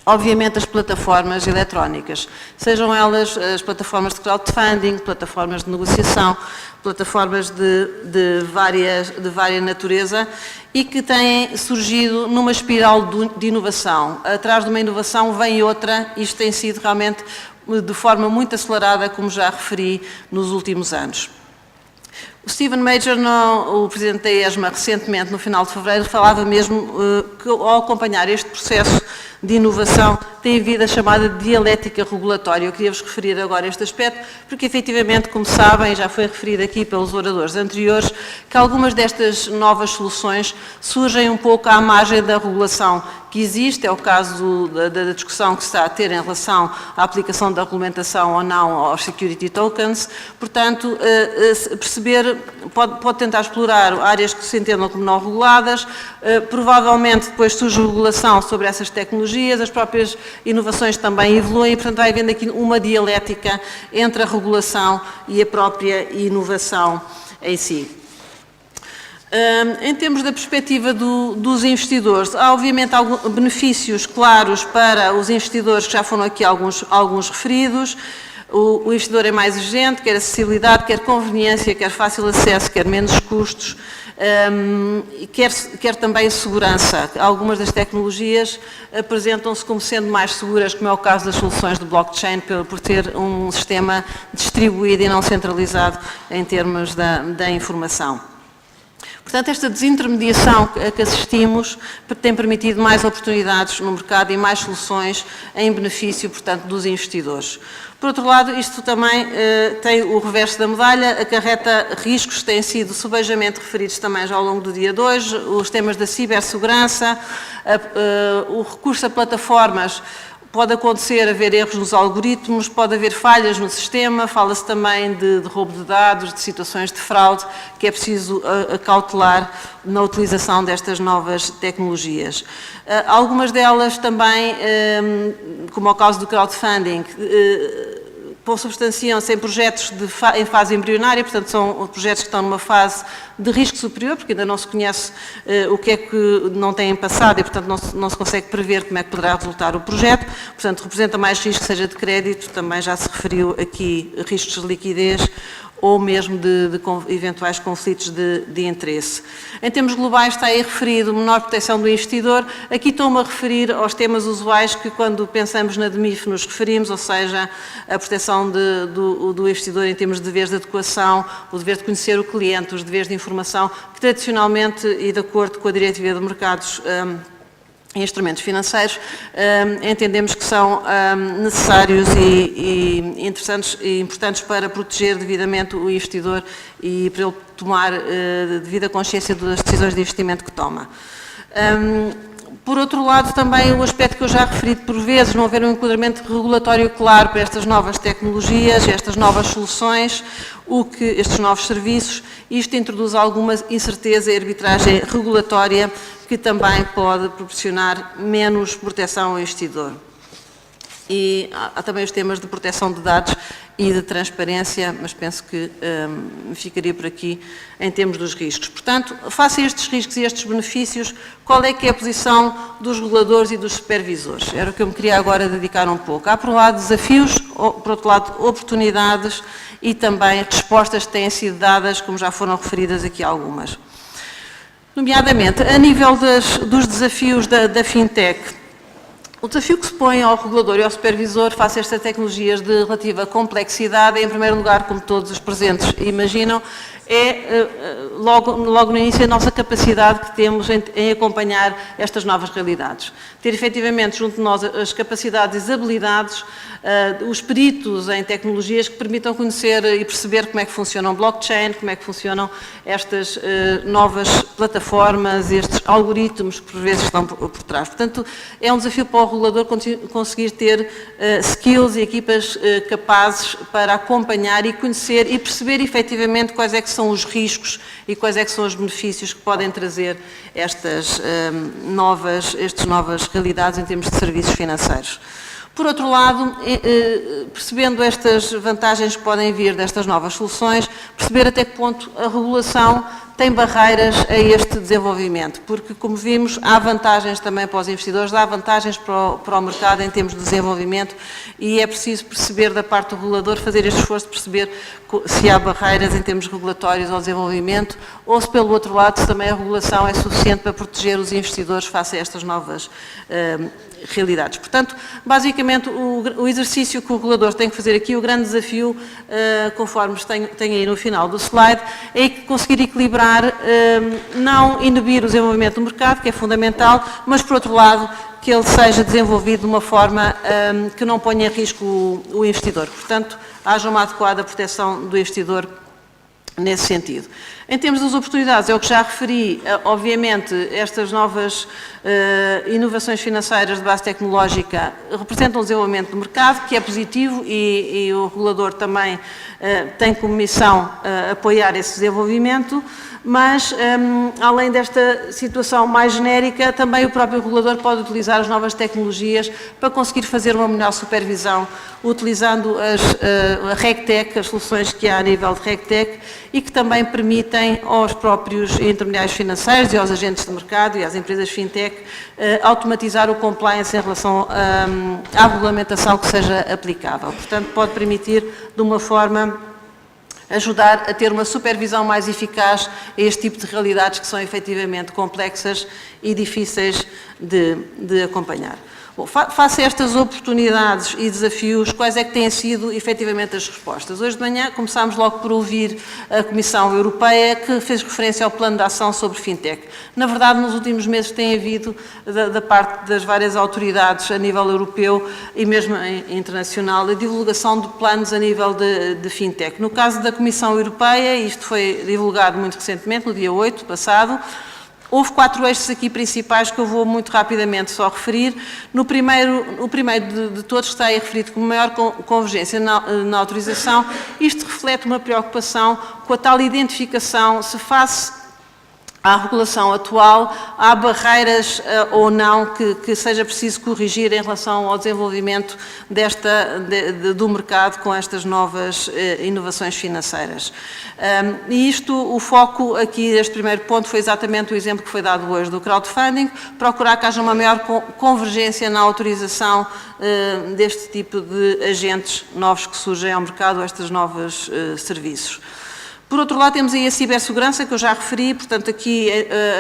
obviamente, as plataformas eletrónicas, sejam elas as plataformas de crowdfunding, plataformas de negociação, plataformas de vária natureza e que têm surgido numa espiral de inovação. Atrás de uma inovação vem outra, isto tem sido realmente de forma muito acelerada, como já referi, nos últimos anos. O Stephen Major, o presidente da ESMA, recentemente, no final de fevereiro, falava mesmo que, ao acompanhar este processo de inovação, tem havido a chamada dialética regulatória. Eu queria-vos referir agora este aspecto, porque, efetivamente, como sabem, já foi referido aqui pelos oradores anteriores, que algumas destas novas soluções surgem um pouco à margem da regulação que existe. É o caso da discussão que se está a ter em relação à aplicação da regulamentação ou não aos security tokens. Portanto, perceber, pode tentar explorar áreas que se entendam como não reguladas, provavelmente depois surge regulação sobre essas tecnologias, as próprias inovações também evoluem e, portanto, vai havendo aqui uma dialética entre a regulação e a própria inovação em si. Em termos da perspectiva dos investidores, há obviamente benefícios claros para os investidores, que já foram aqui alguns referidos. O investidor é mais exigente, quer acessibilidade, quer conveniência, quer fácil acesso, quer menos custos, quer também segurança. Algumas das tecnologias apresentam-se como sendo mais seguras, como é o caso das soluções de blockchain, por ter um sistema distribuído e não centralizado em termos da informação. Portanto, esta desintermediação a que assistimos tem permitido mais oportunidades no mercado e mais soluções em benefício, portanto, dos investidores. Por outro lado, isto também tem o reverso da medalha, acarreta riscos que têm sido subejamente referidos também já ao longo do dia de hoje, os temas da cibersegurança, o recurso a plataformas. Pode acontecer haver erros nos algoritmos, pode haver falhas no sistema, fala-se também de roubo de dados, de situações de fraude, que é preciso acautelar na utilização destas novas tecnologias. Algumas delas também, como é o caso do crowdfunding, substanciam-se em projetos em fase embrionária, portanto são projetos que estão numa fase de risco superior, porque ainda não se conhece o que é que não têm passado e, portanto, não se consegue prever como é que poderá resultar o projeto. Portanto, representa mais risco, seja de crédito, também já se referiu aqui, riscos de liquidez, ou mesmo de eventuais conflitos de interesse. Em termos globais está aí referido menor proteção do investidor. Aqui estou-me a referir aos temas usuais que, quando pensamos na DMIF, nos referimos, ou seja, a proteção do investidor em termos de deveres de adequação, o dever de conhecer o cliente, os deveres de informação, que tradicionalmente, e de acordo com a Diretiva de Mercados e instrumentos financeiros, entendemos que são necessários e interessantes e importantes para proteger devidamente o investidor e para ele tomar devida consciência das decisões de investimento que toma. Por outro lado, também o aspecto que eu já referi, por vezes, não haver um enquadramento regulatório claro para estas novas tecnologias, estas novas soluções, estes novos serviços, isto introduz alguma incerteza e arbitragem regulatória que também pode proporcionar menos proteção ao investidor. E há também os temas de proteção de dados e de transparência, mas penso que ficaria por aqui em termos dos riscos. Portanto, face a estes riscos e estes benefícios, qual é que é a posição dos reguladores e dos supervisores? Era o que eu me queria agora dedicar um pouco. Há, por um lado, desafios, por outro lado, oportunidades e também respostas que têm sido dadas, como já foram referidas aqui algumas. Nomeadamente, a nível dos desafios da fintech, o desafio que se põe ao regulador e ao supervisor face a estas tecnologias de relativa complexidade é, em primeiro lugar, como todos os presentes imaginam, logo no início, a nossa capacidade que temos em acompanhar estas novas realidades. Ter efetivamente junto de nós as capacidades e as habilidades, os peritos em tecnologias que permitam conhecer e perceber como é que funcionam o blockchain, como é que funcionam estas novas plataformas, estes algoritmos que por vezes estão por trás. Portanto, é um desafio para o regulador conseguir ter skills e equipas capazes para acompanhar e conhecer e perceber efetivamente quais é que são os riscos e quais é que são os benefícios que podem trazer estas novas realidades em termos de serviços financeiros. Por outro lado, percebendo estas vantagens que podem vir destas novas soluções, perceber até que ponto a regulação tem barreiras a este desenvolvimento, porque, como vimos, há vantagens também para os investidores, há vantagens para o mercado em termos de desenvolvimento e é preciso perceber da parte do regulador, fazer este esforço de perceber se há barreiras em termos regulatórios ao desenvolvimento ou se, pelo outro lado, se também a regulação é suficiente para proteger os investidores face a estas novas realidades. Portanto, basicamente, o exercício que o regulador tem que fazer aqui, o grande desafio, conforme tem aí no final do slide, é conseguir equilibrar, não inibir o desenvolvimento do mercado, que é fundamental, mas, por outro lado, que ele seja desenvolvido de uma forma que não ponha em risco o investidor. Portanto, haja uma adequada proteção do investidor nesse sentido. Em termos das oportunidades, é o que já referi, obviamente, estas novas inovações financeiras de base tecnológica representam o desenvolvimento do mercado, que é positivo e o regulador também tem como missão apoiar esse desenvolvimento, mas, além desta situação mais genérica, também o próprio regulador pode utilizar as novas tecnologias para conseguir fazer uma melhor supervisão, utilizando a RegTech, as soluções que há a nível de RegTech, e que também permitem aos próprios intermediários financeiros e aos agentes de mercado e às empresas fintech automatizar o compliance em relação à regulamentação que seja aplicável. Portanto, pode permitir, de uma forma, ajudar a ter uma supervisão mais eficaz a este tipo de realidades que são efetivamente complexas e difíceis de acompanhar. Bom, face a estas oportunidades e desafios, quais é que têm sido efetivamente as respostas? Hoje de manhã começámos logo por ouvir a Comissão Europeia, que fez referência ao plano de ação sobre fintech. Na verdade, nos últimos meses tem havido, da parte das várias autoridades a nível europeu e mesmo internacional, a divulgação de planos a nível de fintech. No caso da Comissão Europeia, isto foi divulgado muito recentemente, no dia 8 passado, houve 4 eixos aqui principais que eu vou muito rapidamente só referir. O primeiro de todos está aí referido como maior convergência na autorização. Isto reflete uma preocupação com a tal identificação se face à regulação atual há barreiras ou não que seja preciso corrigir em relação ao desenvolvimento do mercado com estas novas inovações financeiras. E isto, o foco aqui deste primeiro ponto foi exatamente o exemplo que foi dado hoje do crowdfunding, procurar que haja uma maior convergência na autorização deste tipo de agentes novos que surgem ao mercado, estes novos serviços. Por outro lado, temos aí a cibersegurança, que eu já referi, portanto, aqui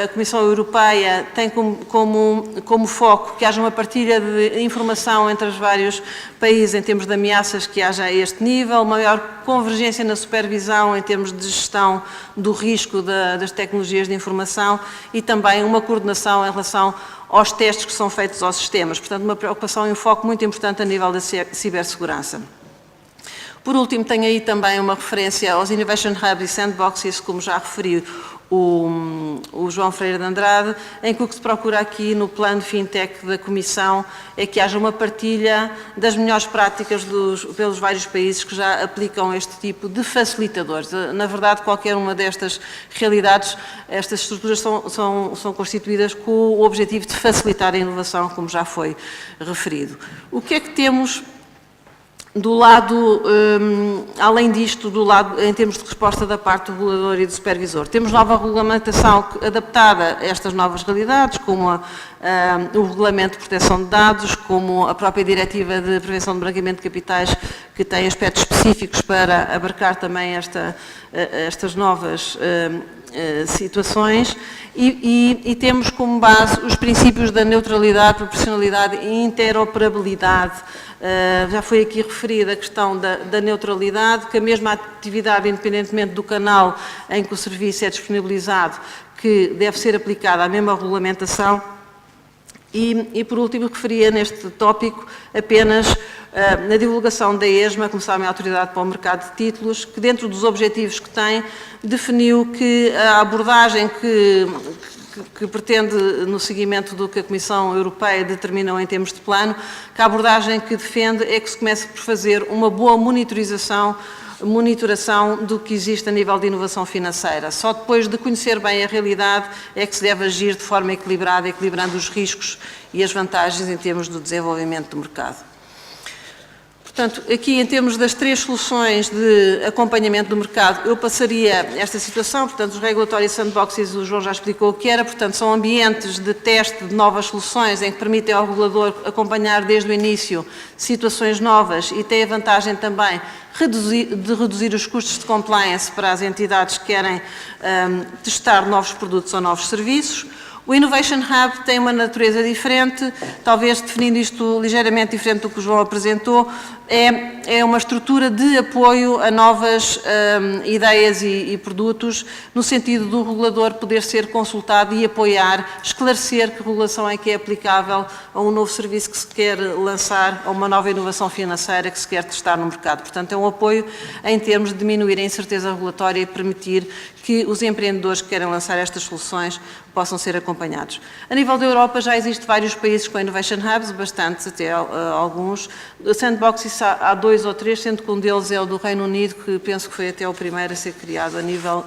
a Comissão Europeia tem como foco que haja uma partilha de informação entre os vários países em termos de ameaças que haja a este nível, maior convergência na supervisão em termos de gestão do risco das tecnologias de informação e também uma coordenação em relação aos testes que são feitos aos sistemas. Portanto, uma preocupação e um foco muito importante a nível da cibersegurança. Por último, tenho aí também uma referência aos Innovation Hubs e Sandboxes, como já referiu o João Freire de Andrade, em que o que se procura aqui no plano fintech da Comissão é que haja uma partilha das melhores práticas pelos vários países que já aplicam este tipo de facilitadores. Na verdade, qualquer uma destas realidades, estas estruturas são constituídas com o objetivo de facilitar a inovação, como já foi referido. O que é que temos do lado, além disto, em termos de resposta da parte do regulador e do supervisor? Temos nova regulamentação adaptada a estas novas realidades, como o Regulamento de Proteção de Dados, como a própria Diretiva de Prevenção de Branqueamento de Capitais, que tem aspectos específicos para abarcar também estas novas situações e temos como base os princípios da neutralidade, proporcionalidade e interoperabilidade. Já foi aqui referida a questão da neutralidade, que a mesma atividade, independentemente do canal em que o serviço é disponibilizado, que deve ser aplicada à mesma regulamentação. E por último, referia neste tópico apenas na divulgação da ESMA, como sabem, a Autoridade para o Mercado de Títulos, que dentro dos objetivos que tem, definiu que a abordagem que pretende, no seguimento do que a Comissão Europeia determinou em termos de plano, que a abordagem que defende é que se comece por fazer uma boa monitoração do que existe a nível de inovação financeira. Só depois de conhecer bem a realidade é que se deve agir de forma equilibrada, equilibrando os riscos e as vantagens em termos do desenvolvimento do mercado. Portanto, aqui em termos das 3 soluções de acompanhamento do mercado, eu passaria esta situação, portanto, os Regulatory Sandboxes, o João já explicou o que era, portanto, são ambientes de teste de novas soluções em que permitem ao regulador acompanhar desde o início situações novas e tem a vantagem também de reduzir os custos de compliance para as entidades que querem testar novos produtos ou novos serviços. O Innovation Hub tem uma natureza diferente, talvez definindo isto ligeiramente diferente do que o João apresentou, é uma estrutura de apoio a novas ideias e produtos, no sentido do regulador poder ser consultado e apoiar, esclarecer que regulação é que é aplicável a um novo serviço que se quer lançar, a uma nova inovação financeira que se quer testar no mercado. Portanto, é um apoio em termos de diminuir a incerteza regulatória e permitir que os empreendedores que querem lançar estas soluções possam ser acompanhados. A nível da Europa já existem vários países com Innovation Hubs, bastantes até alguns. Sandboxes há 2 ou 3, sendo que um deles é o do Reino Unido, que penso que foi até o primeiro a ser criado a nível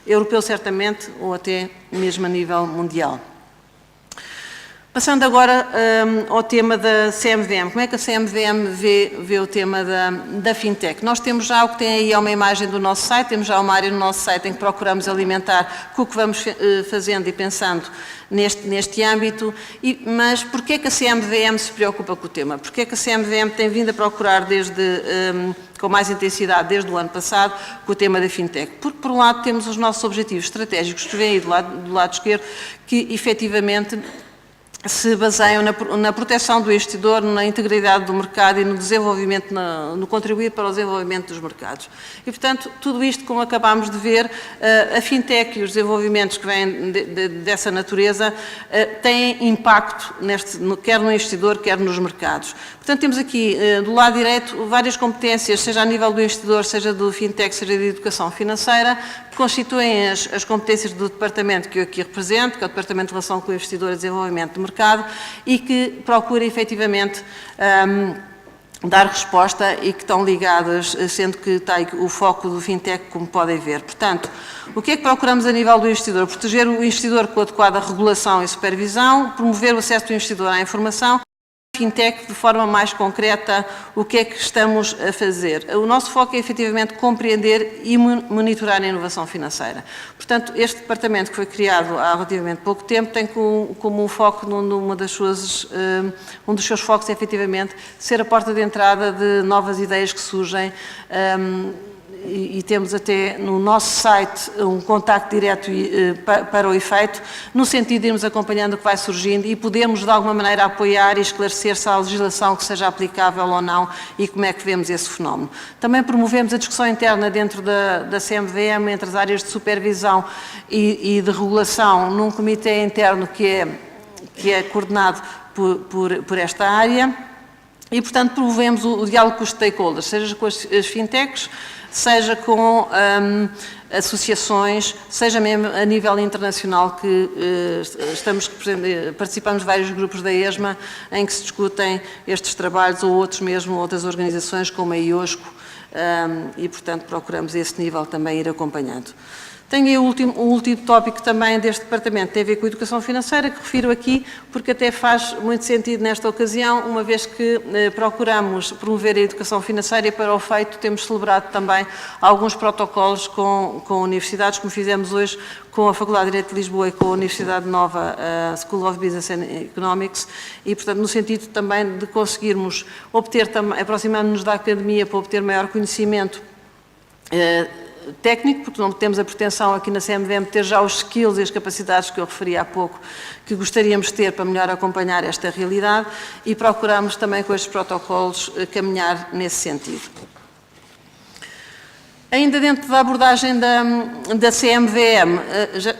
europeu, certamente, ou até mesmo a nível mundial. Passando agora ao tema da CMVM. Como é que a CMVM vê o tema da FinTech? Nós temos já o que tem aí é uma imagem do nosso site, temos já uma área no nosso site em que procuramos alimentar com o que vamos fazendo e pensando neste âmbito, mas porquê é que a CMVM se preocupa com o tema? Porquê é que a CMVM tem vindo a procurar com mais intensidade desde o ano passado com o tema da FinTech? Porque, por um lado, temos os nossos objetivos estratégicos, que vêm aí do lado esquerdo, que efetivamente se baseiam na proteção do investidor, na integridade do mercado e no desenvolvimento, no contribuir para o desenvolvimento dos mercados. E, portanto, tudo isto, como acabámos de ver, a FinTech e os desenvolvimentos que vêm dessa natureza têm impacto, quer no investidor, quer nos mercados. Portanto, temos aqui, do lado direito, várias competências, seja a nível do investidor, seja do FinTech, seja de educação financeira, que constituem as competências do departamento que eu aqui represento, que é o Departamento de Relação com o Investidor e Desenvolvimento do Mercado, e que procura efetivamente dar resposta e que estão ligadas, sendo que está aí o foco do FinTech, como podem ver. Portanto, o que é que procuramos a nível do investidor? Proteger o investidor com a adequada regulação e supervisão, promover o acesso do investidor à informação. FinTech, de forma mais concreta, o que é que estamos a fazer? O nosso foco é, efetivamente, compreender e monitorar a inovação financeira. Portanto, este departamento, que foi criado há relativamente pouco tempo, tem como um foco, um dos seus focos é, efetivamente, ser a porta de entrada de novas ideias que surgem, e temos até no nosso site um contacto direto para o efeito, no sentido de irmos acompanhando o que vai surgindo e podermos de alguma maneira apoiar e esclarecer se há legislação que seja aplicável ou não e como é que vemos esse fenómeno. Também promovemos a discussão interna dentro da CMVM entre as áreas de supervisão e de regulação num comitê interno que é coordenado por esta área e, portanto, promovemos o diálogo com os stakeholders, seja com as FinTechs, seja com associações, seja mesmo a nível internacional, que participamos de vários grupos da ESMA em que se discutem estes trabalhos ou outros mesmo, outras organizações como a IOSCO, e, portanto, procuramos esse nível também ir acompanhando. Tenho aí o último tópico também deste departamento, tem a ver com a educação financeira, que refiro aqui porque até faz muito sentido nesta ocasião, uma vez que procuramos promover a educação financeira e para o feito temos celebrado também alguns protocolos com universidades, como fizemos hoje com a Faculdade de Direito de Lisboa e com a Universidade Nova, School of Business and Economics, e, portanto, no sentido também de conseguirmos obter, aproximando-nos da academia para obter maior conhecimento técnico, porque não temos a pretensão aqui na CMVM de ter já os skills e as capacidades que eu referi há pouco, que gostaríamos de ter para melhor acompanhar esta realidade, e procuramos também com estes protocolos caminhar nesse sentido. Ainda dentro da abordagem da CMVM,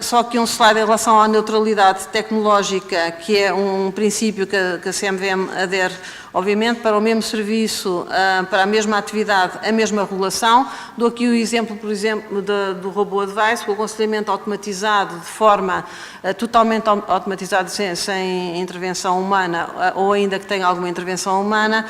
só aqui um slide em relação à neutralidade tecnológica, que é um princípio que a CMVM adere, obviamente, para o mesmo serviço, para a mesma atividade, a mesma regulação. Dou aqui o exemplo, por exemplo, do robô advice, o aconselhamento automatizado de forma totalmente automatizada, sem intervenção humana, ou ainda que tenha alguma intervenção humana,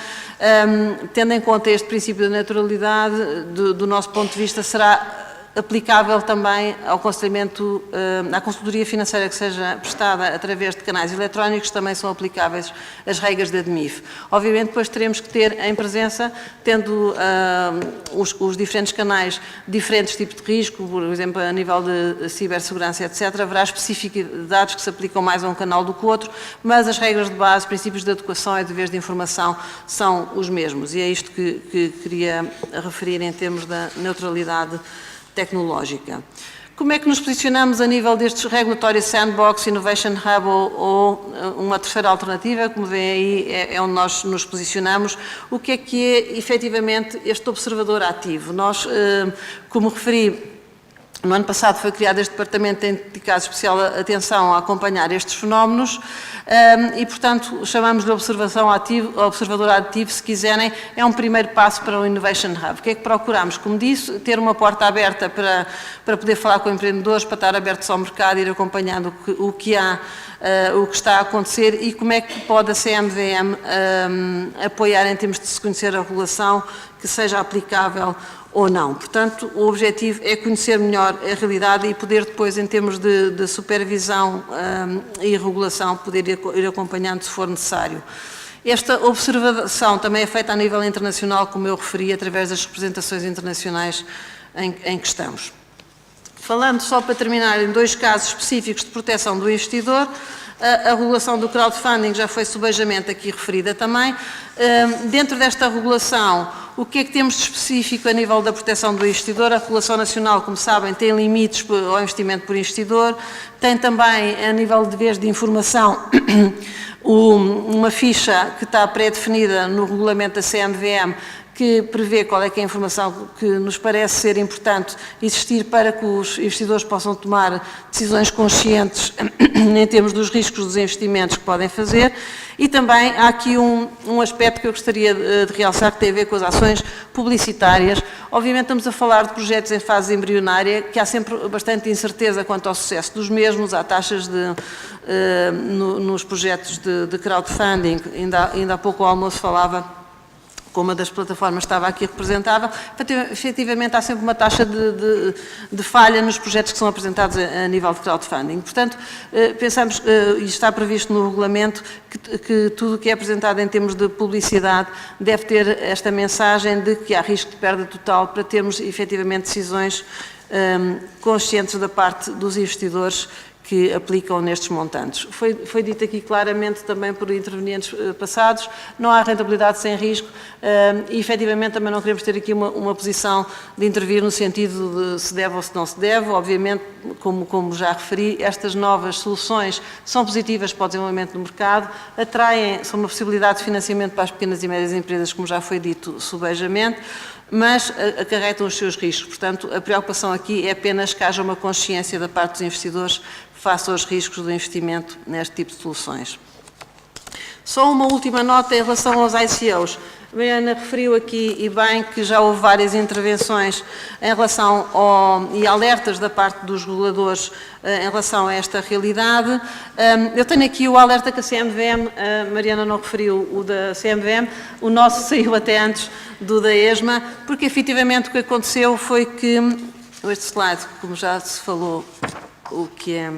tendo em conta este princípio da neutralidade, do nosso ponto de vista, será aplicável também ao aconselhamento, à consultoria financeira que seja prestada através de canais eletrónicos, também são aplicáveis as regras da DMIF. Obviamente, depois teremos que ter em presença, tendo os diferentes canais, diferentes tipos de risco, por exemplo, a nível de cibersegurança, etc., haverá especificidades que se aplicam mais a um canal do que o outro, mas as regras de base, princípios de adequação e deveres de informação são os mesmos. E é isto que queria referir em termos da neutralidade tecnológica. Como é que nos posicionamos a nível destes Regulatory Sandbox, Innovation Hub ou uma terceira alternativa, como vêem aí, é onde nós nos posicionamos. O que é efetivamente este observador ativo? Nós, como referi, no ano passado foi criado este departamento que tem dedicado especial atenção a acompanhar estes fenómenos e, portanto, chamamos-lhe observador ativo, se quiserem, é um primeiro passo para o Innovation Hub. O que é que procuramos? Como disse, ter uma porta aberta para poder falar com empreendedores, para estar abertos ao mercado, ir acompanhando o que há, o que está a acontecer e como é que pode a CMVM apoiar em termos de se conhecer a regulação que seja aplicável ou não. Portanto, o objetivo é conhecer melhor a realidade e poder depois, em termos de supervisão e regulação, poder ir acompanhando se for necessário. Esta observação também é feita a nível internacional, como eu referi, através das representações internacionais em que estamos. Falando só para terminar em 2 casos específicos de proteção do investidor, a regulação do crowdfunding já foi subejamente aqui referida também. Dentro desta regulação, o que é que temos de específico a nível da proteção do investidor? A regulação nacional, como sabem, tem limites ao investimento por investidor, tem também, a nível de deveres de informação, uma ficha que está pré-definida no regulamento da CMVM, que prevê qual é que é a informação que nos parece ser importante existir para que os investidores possam tomar decisões conscientes em termos dos riscos dos investimentos que podem fazer. E também há aqui um aspecto que eu gostaria de realçar, que tem a ver com as ações publicitárias. Obviamente estamos a falar de projetos em fase embrionária, que há sempre bastante incerteza quanto ao sucesso dos mesmos, há taxas nos projetos de crowdfunding, ainda há pouco o almoço falava, como uma das plataformas estava aqui representável, efetivamente há sempre uma taxa de falha nos projetos que são apresentados a nível de crowdfunding. Portanto, pensamos, e está previsto no regulamento, que tudo o que é apresentado em termos de publicidade deve ter esta mensagem de que há risco de perda total para termos efetivamente decisões conscientes da parte dos investidores que aplicam nestes montantes. Foi dito aqui claramente também por intervenientes passados, não há rentabilidade sem risco e efetivamente também não queremos ter aqui uma posição de intervir no sentido de se deve ou se não se deve. Obviamente, como já referi, estas novas soluções são positivas para o desenvolvimento do mercado, são uma possibilidade de financiamento para as pequenas e médias empresas, como já foi dito subejamente, mas acarretam os seus riscos. Portanto, a preocupação aqui é apenas que haja uma consciência da parte dos investidores face aos riscos do investimento neste tipo de soluções. Só uma última nota em relação aos ICOs. A Mariana referiu aqui, e bem, que já houve várias intervenções em relação e alertas da parte dos reguladores em relação a esta realidade. Eu tenho aqui o alerta que a CMVM, a Mariana não referiu o da CMVM, o nosso saiu até antes do da ESMA, porque efetivamente o que aconteceu foi que, este slide, como já se falou, o que é...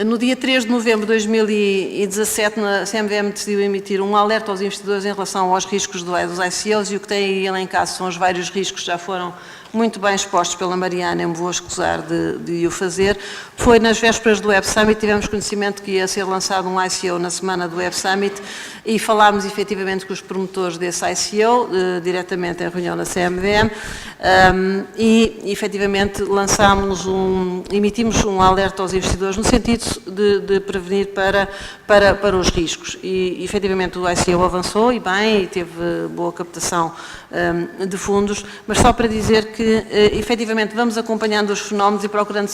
No dia 3 de novembro de 2017, a CMVM decidiu emitir um alerta aos investidores em relação aos riscos dos ICOs, e o que tem aí elencado são os vários riscos que já foram muito bem expostos pela Mariana, eu me vou escusar de o fazer. Foi nas vésperas do Web Summit, tivemos conhecimento que ia ser lançado um ICO na semana do Web Summit e falámos efetivamente com os promotores desse ICO, diretamente em reunião na CMVM, e efetivamente emitimos um alerta aos investidores no sentido de prevenir para os riscos. E efetivamente o ICO avançou e bem, e teve boa captação de fundos, mas só para dizer que efetivamente vamos acompanhando os fenómenos e procurando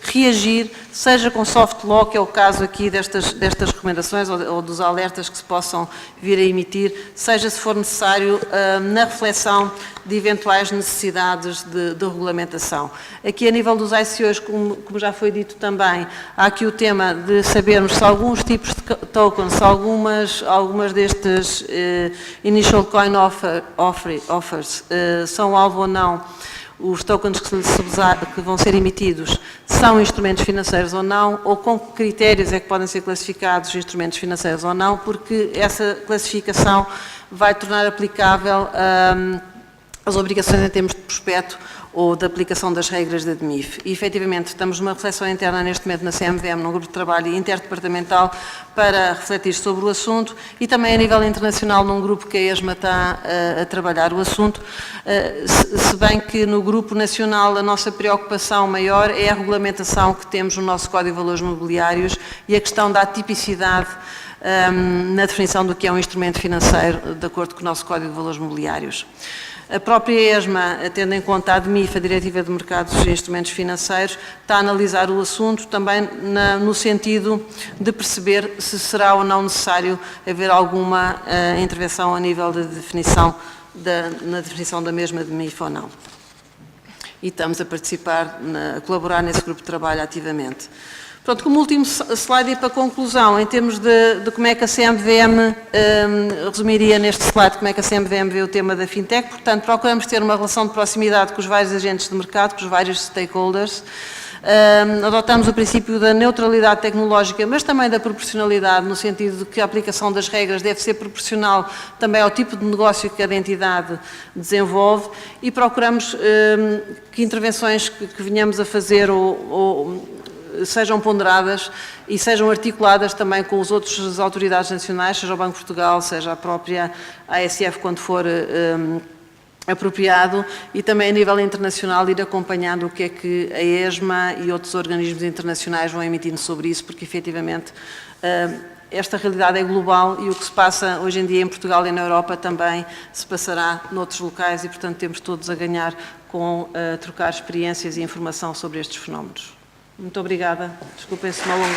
reagir, seja com soft law, que é o caso aqui destas recomendações ou dos alertas que se possam vir a emitir, seja, se for necessário, na reflexão de eventuais necessidades de regulamentação. Aqui, a nível dos ICOs, como já foi dito também, há aqui o tema de sabermos se alguns tipos de tokens, algumas destes Initial Coin Offers são alvo ou não, os tokens que vão ser emitidos são instrumentos financeiros ou não, ou com que critérios é que podem ser classificados instrumentos financeiros ou não, porque essa classificação vai tornar aplicável as obrigações em termos de prospecto ou da aplicação das regras da DMIF. E, efetivamente, estamos numa reflexão interna neste momento na CMVM, num grupo de trabalho interdepartamental, para refletir sobre o assunto e também a nível internacional num grupo que a ESMA está a trabalhar o assunto, se bem que no grupo nacional a nossa preocupação maior é a regulamentação que temos no nosso Código de Valores Mobiliários e a questão da atipicidade na definição do que é um instrumento financeiro, de acordo com o nosso Código de Valores Mobiliários. A própria ESMA, tendo em conta a DMIF, a Diretiva de Mercados e Instrumentos Financeiros, está a analisar o assunto também no sentido de perceber se será ou não necessário haver alguma intervenção a nível de definição, na definição da mesma DMIF ou não. E estamos a participar, a colaborar nesse grupo de trabalho ativamente. Pronto, como último slide e para conclusão, em termos de como é que a CMVM, resumiria neste slide como é que a CMVM vê o tema da FinTech, portanto, procuramos ter uma relação de proximidade com os vários agentes de mercado, com os vários stakeholders, adotamos o princípio da neutralidade tecnológica, mas também da proporcionalidade, no sentido de que a aplicação das regras deve ser proporcional também ao tipo de negócio que cada entidade desenvolve e procuramos que intervenções que venhamos a fazer sejam ponderadas e sejam articuladas também com as outras autoridades nacionais, seja o Banco de Portugal, seja a própria ASF, quando for apropriado, e também a nível internacional ir acompanhando o que é que a ESMA e outros organismos internacionais vão emitindo sobre isso, porque efetivamente esta realidade é global e o que se passa hoje em dia em Portugal e na Europa também se passará noutros locais e, portanto, temos todos a ganhar com trocar experiências e informação sobre estes fenómenos. Muito obrigada. Desculpem se me alonguei.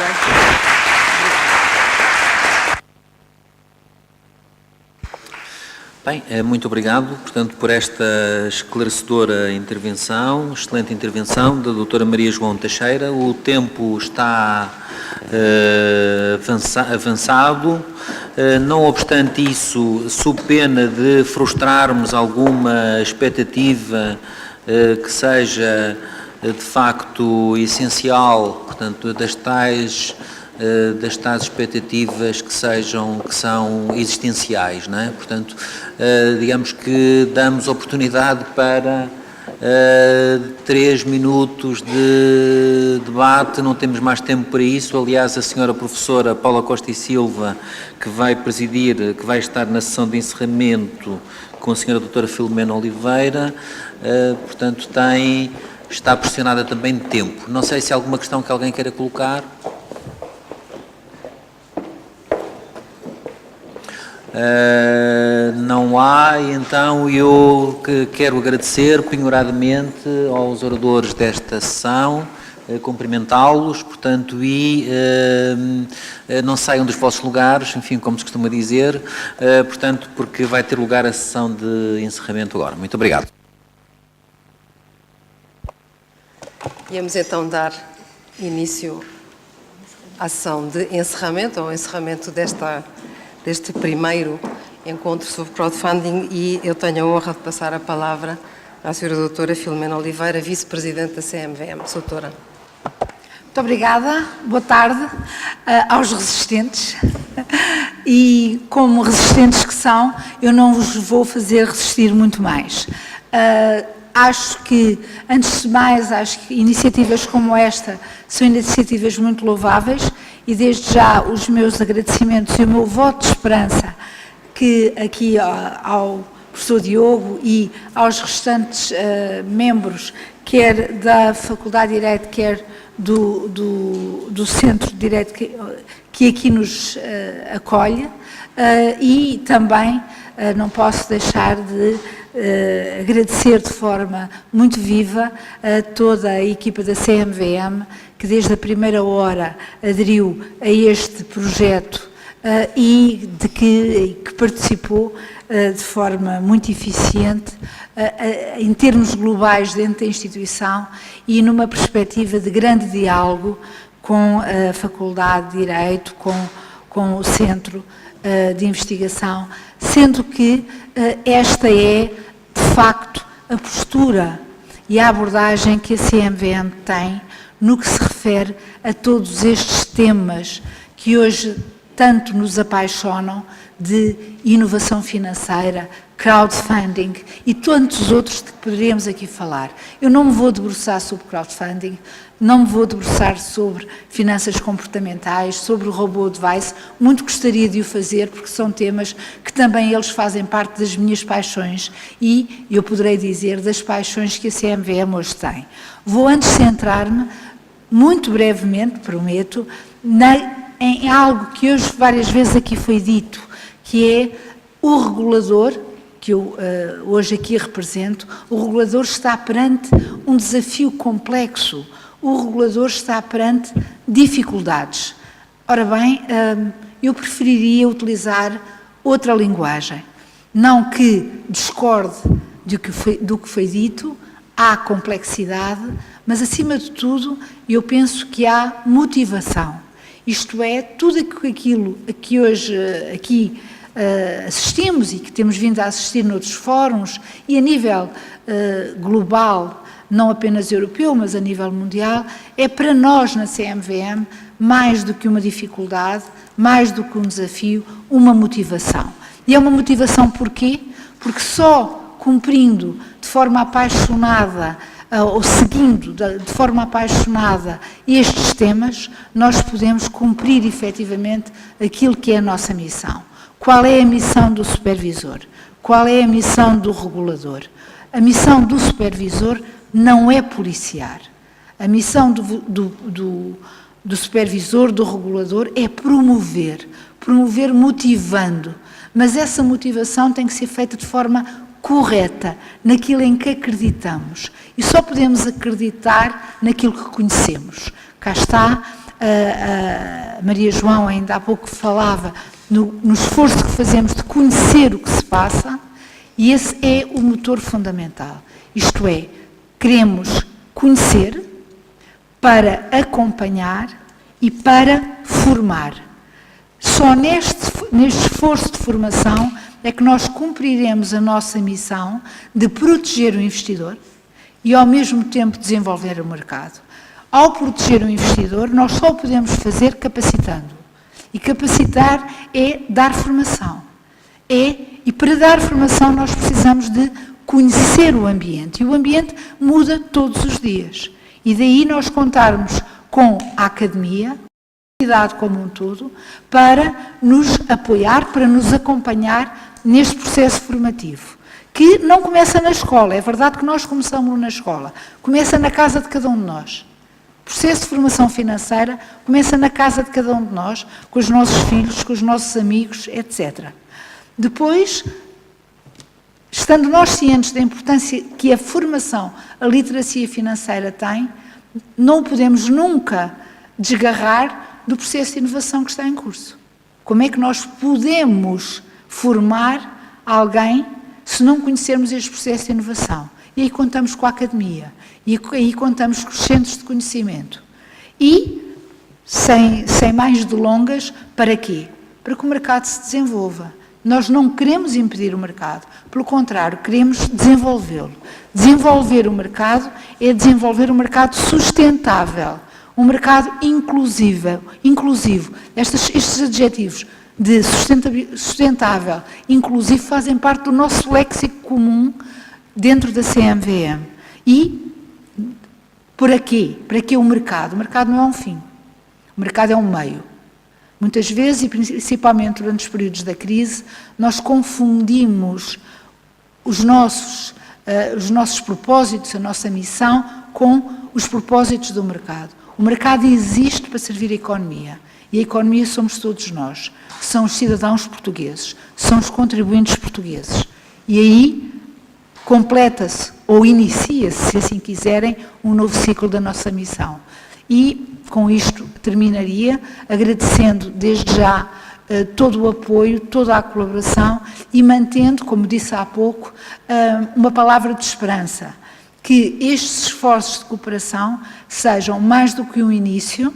Bem, muito obrigado, portanto, por esta esclarecedora intervenção, excelente intervenção da doutora Maria João Teixeira. O tempo está avançado, não obstante isso, sob pena de frustrarmos alguma expectativa que seja de facto essencial, portanto, das tais expectativas que são existenciais, não é? Portanto, digamos que damos oportunidade para 3 minutos de debate, não temos mais tempo para isso. Aliás, a senhora professora Paula Costa e Silva, que vai presidir, que vai estar na sessão de encerramento com a senhora doutora Filomena Oliveira, portanto, está pressionada também de tempo. Não sei se há alguma questão que alguém queira colocar. Não há, e então eu quero agradecer penhoradamente aos oradores desta sessão, cumprimentá-los, portanto, e não saiam dos vossos lugares, enfim, como se costuma dizer, portanto, porque vai ter lugar a sessão de encerramento agora. Muito obrigado. Íamos então dar início à sessão de encerramento, ao encerramento deste primeiro encontro sobre crowdfunding, e eu tenho a honra de passar a palavra à senhora doutora Filomena Oliveira, vice-presidente da CMVM. Doutora. Muito obrigada, boa tarde aos resistentes, e como resistentes que são, eu não vos vou fazer resistir muito mais. Acho que, antes de mais, acho que iniciativas como esta são iniciativas muito louváveis e desde já os meus agradecimentos e o meu voto de esperança que aqui ao professor Diogo e aos restantes membros, quer da Faculdade de Direito, quer do Centro de Direito que aqui nos acolhe, e também não posso deixar de agradecer de forma muito viva a toda a equipa da CMVM, que desde a primeira hora aderiu a este projeto e que participou de forma muito eficiente em termos globais dentro da instituição e numa perspectiva de grande diálogo com a Faculdade de Direito, com o Centro de Investigação, sendo que esta é, de facto, a postura e a abordagem que a CMVM tem no que se refere a todos estes temas que hoje tanto nos apaixonam, de inovação financeira, crowdfunding e tantos outros de que poderíamos aqui falar. Eu não me vou debruçar sobre crowdfunding, não me vou debruçar sobre finanças comportamentais, sobre o robô-advice, muito gostaria de o fazer porque são temas que também eles fazem parte das minhas paixões e, eu poderei dizer, das paixões que a CMVM hoje tem. Vou antes centrar-me, muito brevemente, prometo, em algo que hoje várias vezes aqui foi dito, que é o regulador, que eu hoje aqui represento. O regulador está perante um desafio complexo, o regulador está perante dificuldades. Ora bem, eu preferiria utilizar outra linguagem, não que discorde do que foi dito, há complexidade, mas acima de tudo eu penso que há motivação. Isto é, tudo aquilo a que hoje aqui assistimos e que temos vindo a assistir noutros fóruns e a nível global, não apenas europeu, mas a nível mundial, é para nós na CMVM mais do que uma dificuldade, mais do que um desafio, uma motivação. E é uma motivação porquê? Porque só cumprindo de forma apaixonada ou seguindo de forma apaixonada estes temas, nós podemos cumprir efetivamente aquilo que é a nossa missão. Qual é a missão do supervisor? Qual é a missão do regulador? A missão do supervisor não é policiar. A missão do supervisor, do regulador, é promover motivando, mas essa motivação tem que ser feita de forma correta, naquilo em que acreditamos. E só podemos acreditar naquilo que conhecemos. Cá está, a Maria João ainda há pouco falava no esforço que fazemos de conhecer o que se passa, e esse é o motor fundamental. Isto é, queremos conhecer para acompanhar e para formar. Só neste esforço de formação é que nós cumpriremos a nossa missão de proteger o investidor e, ao mesmo tempo, desenvolver o mercado. Ao proteger o investidor, nós só o podemos fazer capacitando. E capacitar é dar formação. E para dar formação nós precisamos de conhecer o ambiente. E o ambiente muda todos os dias. E daí nós contarmos com a academia, a sociedade como um todo, para nos apoiar, para nos acompanhar neste processo formativo, que não começa na escola. É verdade que nós começamos na escola, começa na casa de cada um de nós. O processo de formação financeira começa na casa de cada um de nós, com os nossos filhos, com os nossos amigos, etc. Depois, estando nós cientes da importância que a formação, a literacia financeira tem, não podemos nunca desgarrar do processo de inovação que está em curso. Como é que nós podemos formar alguém se não conhecermos este processo de inovação? E aí contamos com a academia, e aí contamos com os centros de conhecimento. E, sem mais delongas, para quê? Para que o mercado se desenvolva. Nós não queremos impedir o mercado, pelo contrário, queremos desenvolvê-lo. Desenvolver o mercado é desenvolver um mercado sustentável, um mercado inclusivo. Estes adjetivos de sustentável, inclusivo, fazem parte do nosso léxico comum dentro da CMVM. E para quê? Para que o mercado? O mercado não é um fim, o mercado é um meio. Muitas vezes, e principalmente durante os períodos da crise, nós confundimos os nossos propósitos, a nossa missão, com os propósitos do mercado. O mercado existe para servir a economia, e a economia somos todos nós, são os cidadãos portugueses, são os contribuintes portugueses. E aí completa-se, ou inicia-se, se assim quiserem, um novo ciclo da nossa missão. E, com isto, terminaria agradecendo desde já todo o apoio, toda a colaboração e mantendo, como disse há pouco, uma palavra de esperança, que estes esforços de cooperação sejam mais do que um início,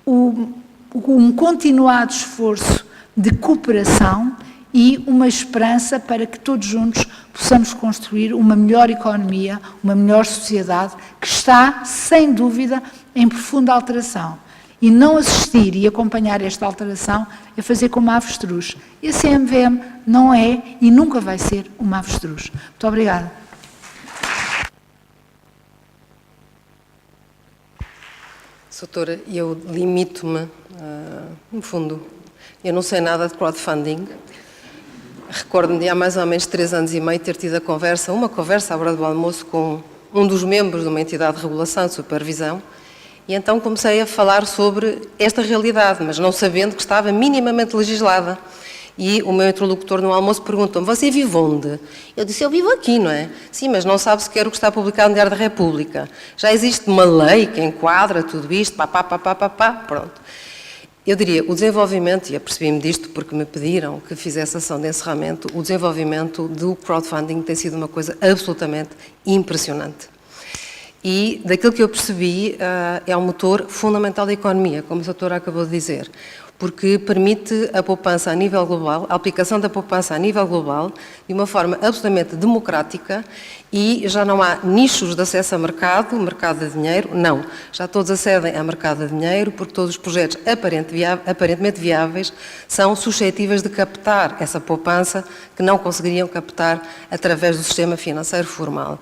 um continuado esforço de cooperação e uma esperança para que todos juntos possamos construir uma melhor economia, uma melhor sociedade, que está, sem dúvida, em profunda alteração. E não assistir e acompanhar esta alteração é fazer como a avestruz. E a CMVM não é e nunca vai ser uma avestruz. Muito obrigada. Doutora, eu limito-me, no fundo, eu não sei nada de crowdfunding. Recordo-me de há mais ou menos 3 anos e meio ter tido uma conversa à hora do almoço com um dos membros de uma entidade de regulação, de supervisão, e então comecei a falar sobre esta realidade, mas não sabendo que estava minimamente legislada. E o meu interlocutor no almoço perguntou-me: você vive onde? Eu disse: eu vivo aqui, não é? Sim, mas não sabe sequer o que está publicado no Diário da República. Já existe uma lei que enquadra tudo isto, pronto. Eu diria, o desenvolvimento, e apercebi-me disto porque me pediram que fizesse ação de encerramento, o desenvolvimento do crowdfunding tem sido uma coisa absolutamente impressionante. E daquilo que eu percebi, é um motor fundamental da economia, como a doutora acabou de dizer, porque permite a poupança a nível global, a aplicação da poupança a nível global, de uma forma absolutamente democrática, e já não há nichos de acesso a mercado de dinheiro, não. Já todos acedem a mercado de dinheiro, porque todos os projetos aparentemente viáveis são suscetíveis de captar essa poupança que não conseguiriam captar através do sistema financeiro formal.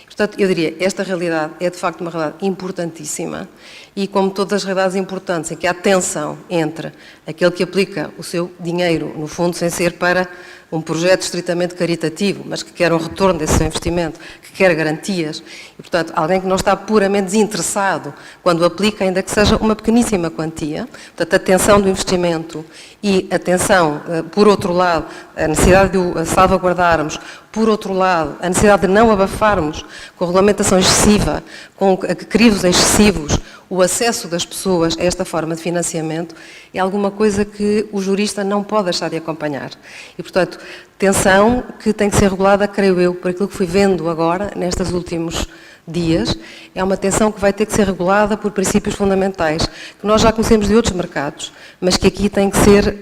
Portanto, eu diria, esta realidade é de facto uma realidade importantíssima e, como todas as realidades importantes, em que há tensão entre aquele que aplica o seu dinheiro, no fundo, sem ser para um projeto estritamente caritativo, mas que quer um retorno desse seu investimento, que quer garantias, e, portanto, alguém que não está puramente desinteressado quando aplica, ainda que seja uma pequeníssima quantia, portanto, a tensão do investimento e a tensão, por outro lado, a necessidade de o salvaguardarmos, por outro lado, a necessidade de não abafarmos com a regulamentação excessiva, com crivos excessivos, o acesso das pessoas a esta forma de financiamento, é alguma coisa que o jurista não pode deixar de acompanhar. E, portanto, tensão que tem que ser regulada, creio eu, por aquilo que fui vendo agora, nestes últimos dias, é uma tensão que vai ter que ser regulada por princípios fundamentais, que nós já conhecemos de outros mercados, mas que aqui tem que ser,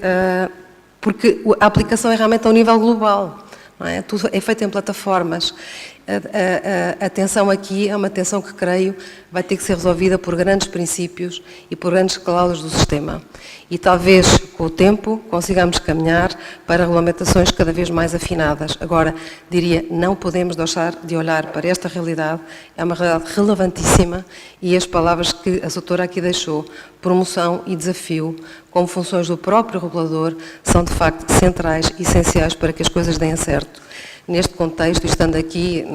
porque a aplicação é realmente ao nível global. Não é? Tudo é feito em plataformas. A tensão aqui é uma tensão que, creio, vai ter que ser resolvida por grandes princípios e por grandes cláusulas do sistema. E talvez, com o tempo, consigamos caminhar para regulamentações cada vez mais afinadas. Agora, diria, não podemos deixar de olhar para esta realidade, é uma realidade relevantíssima, e as palavras que a doutora aqui deixou, promoção e desafio, como funções do próprio regulador, são de facto centrais e essenciais para que as coisas deem certo. Neste contexto, estando aqui,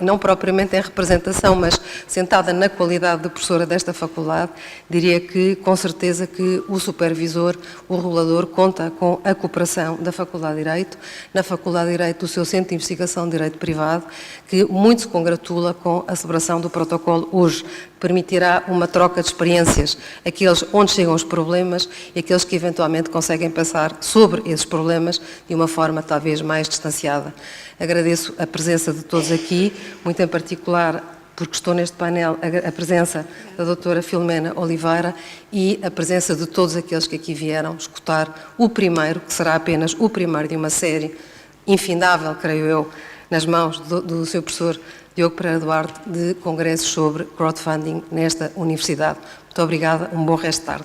não propriamente em representação, mas sentada na qualidade de professora desta faculdade, diria que, com certeza, que o supervisor, o regulador, conta com a cooperação da Faculdade de Direito, na Faculdade de Direito do seu Centro de Investigação de Direito Privado, que muito se congratula com a celebração do protocolo hoje. Permitirá uma troca de experiências, aqueles onde chegam os problemas e aqueles que eventualmente conseguem passar sobre esses problemas de uma forma talvez mais distanciada. Agradeço a presença de todos aqui, muito em particular, porque estou neste painel, a presença da doutora Filomena Oliveira e a presença de todos aqueles que aqui vieram escutar o primeiro, que será apenas o primeiro de uma série infindável, creio eu, nas mãos do seu professor Diogo Pereira Duarte, de congressos sobre crowdfunding nesta universidade. Muito obrigada, um bom resto de tarde.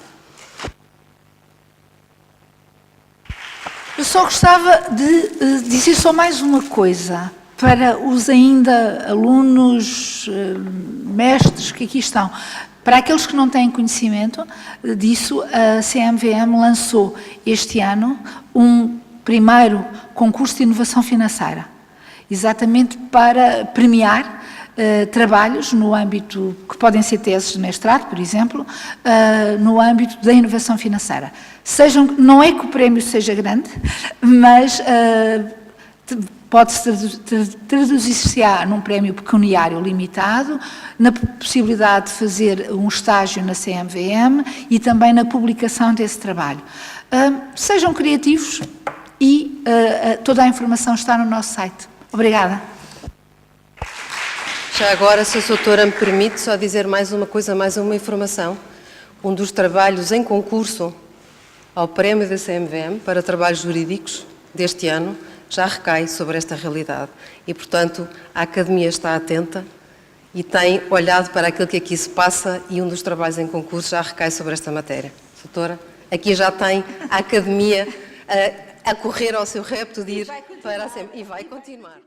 Eu só gostava de dizer só mais uma coisa. para os ainda alunos, mestres que aqui estão. Para aqueles que não têm conhecimento disso, a CMVM lançou este ano um primeiro concurso de inovação financeira, exatamente para premiar trabalhos no âmbito, que podem ser teses de mestrado, por exemplo, no âmbito da inovação financeira. Não é que o prémio seja grande, mas pode-se traduzir-se num prémio pecuniário limitado, na possibilidade de fazer um estágio na CMVM e também na publicação desse trabalho. Sejam criativos e toda a informação está no nosso site. Obrigada. Já agora, se a doutora me permite só dizer mais uma coisa, mais uma informação. Um dos trabalhos em concurso ao prémio da CMVM para trabalhos jurídicos deste ano já recai sobre esta realidade. E, portanto, a Academia está atenta e tem olhado para aquilo que aqui se passa e um dos trabalhos em concurso já recai sobre esta matéria. Doutora, aqui já tem a Academia a correr ao seu repto de ir para a CMVM e vai continuar.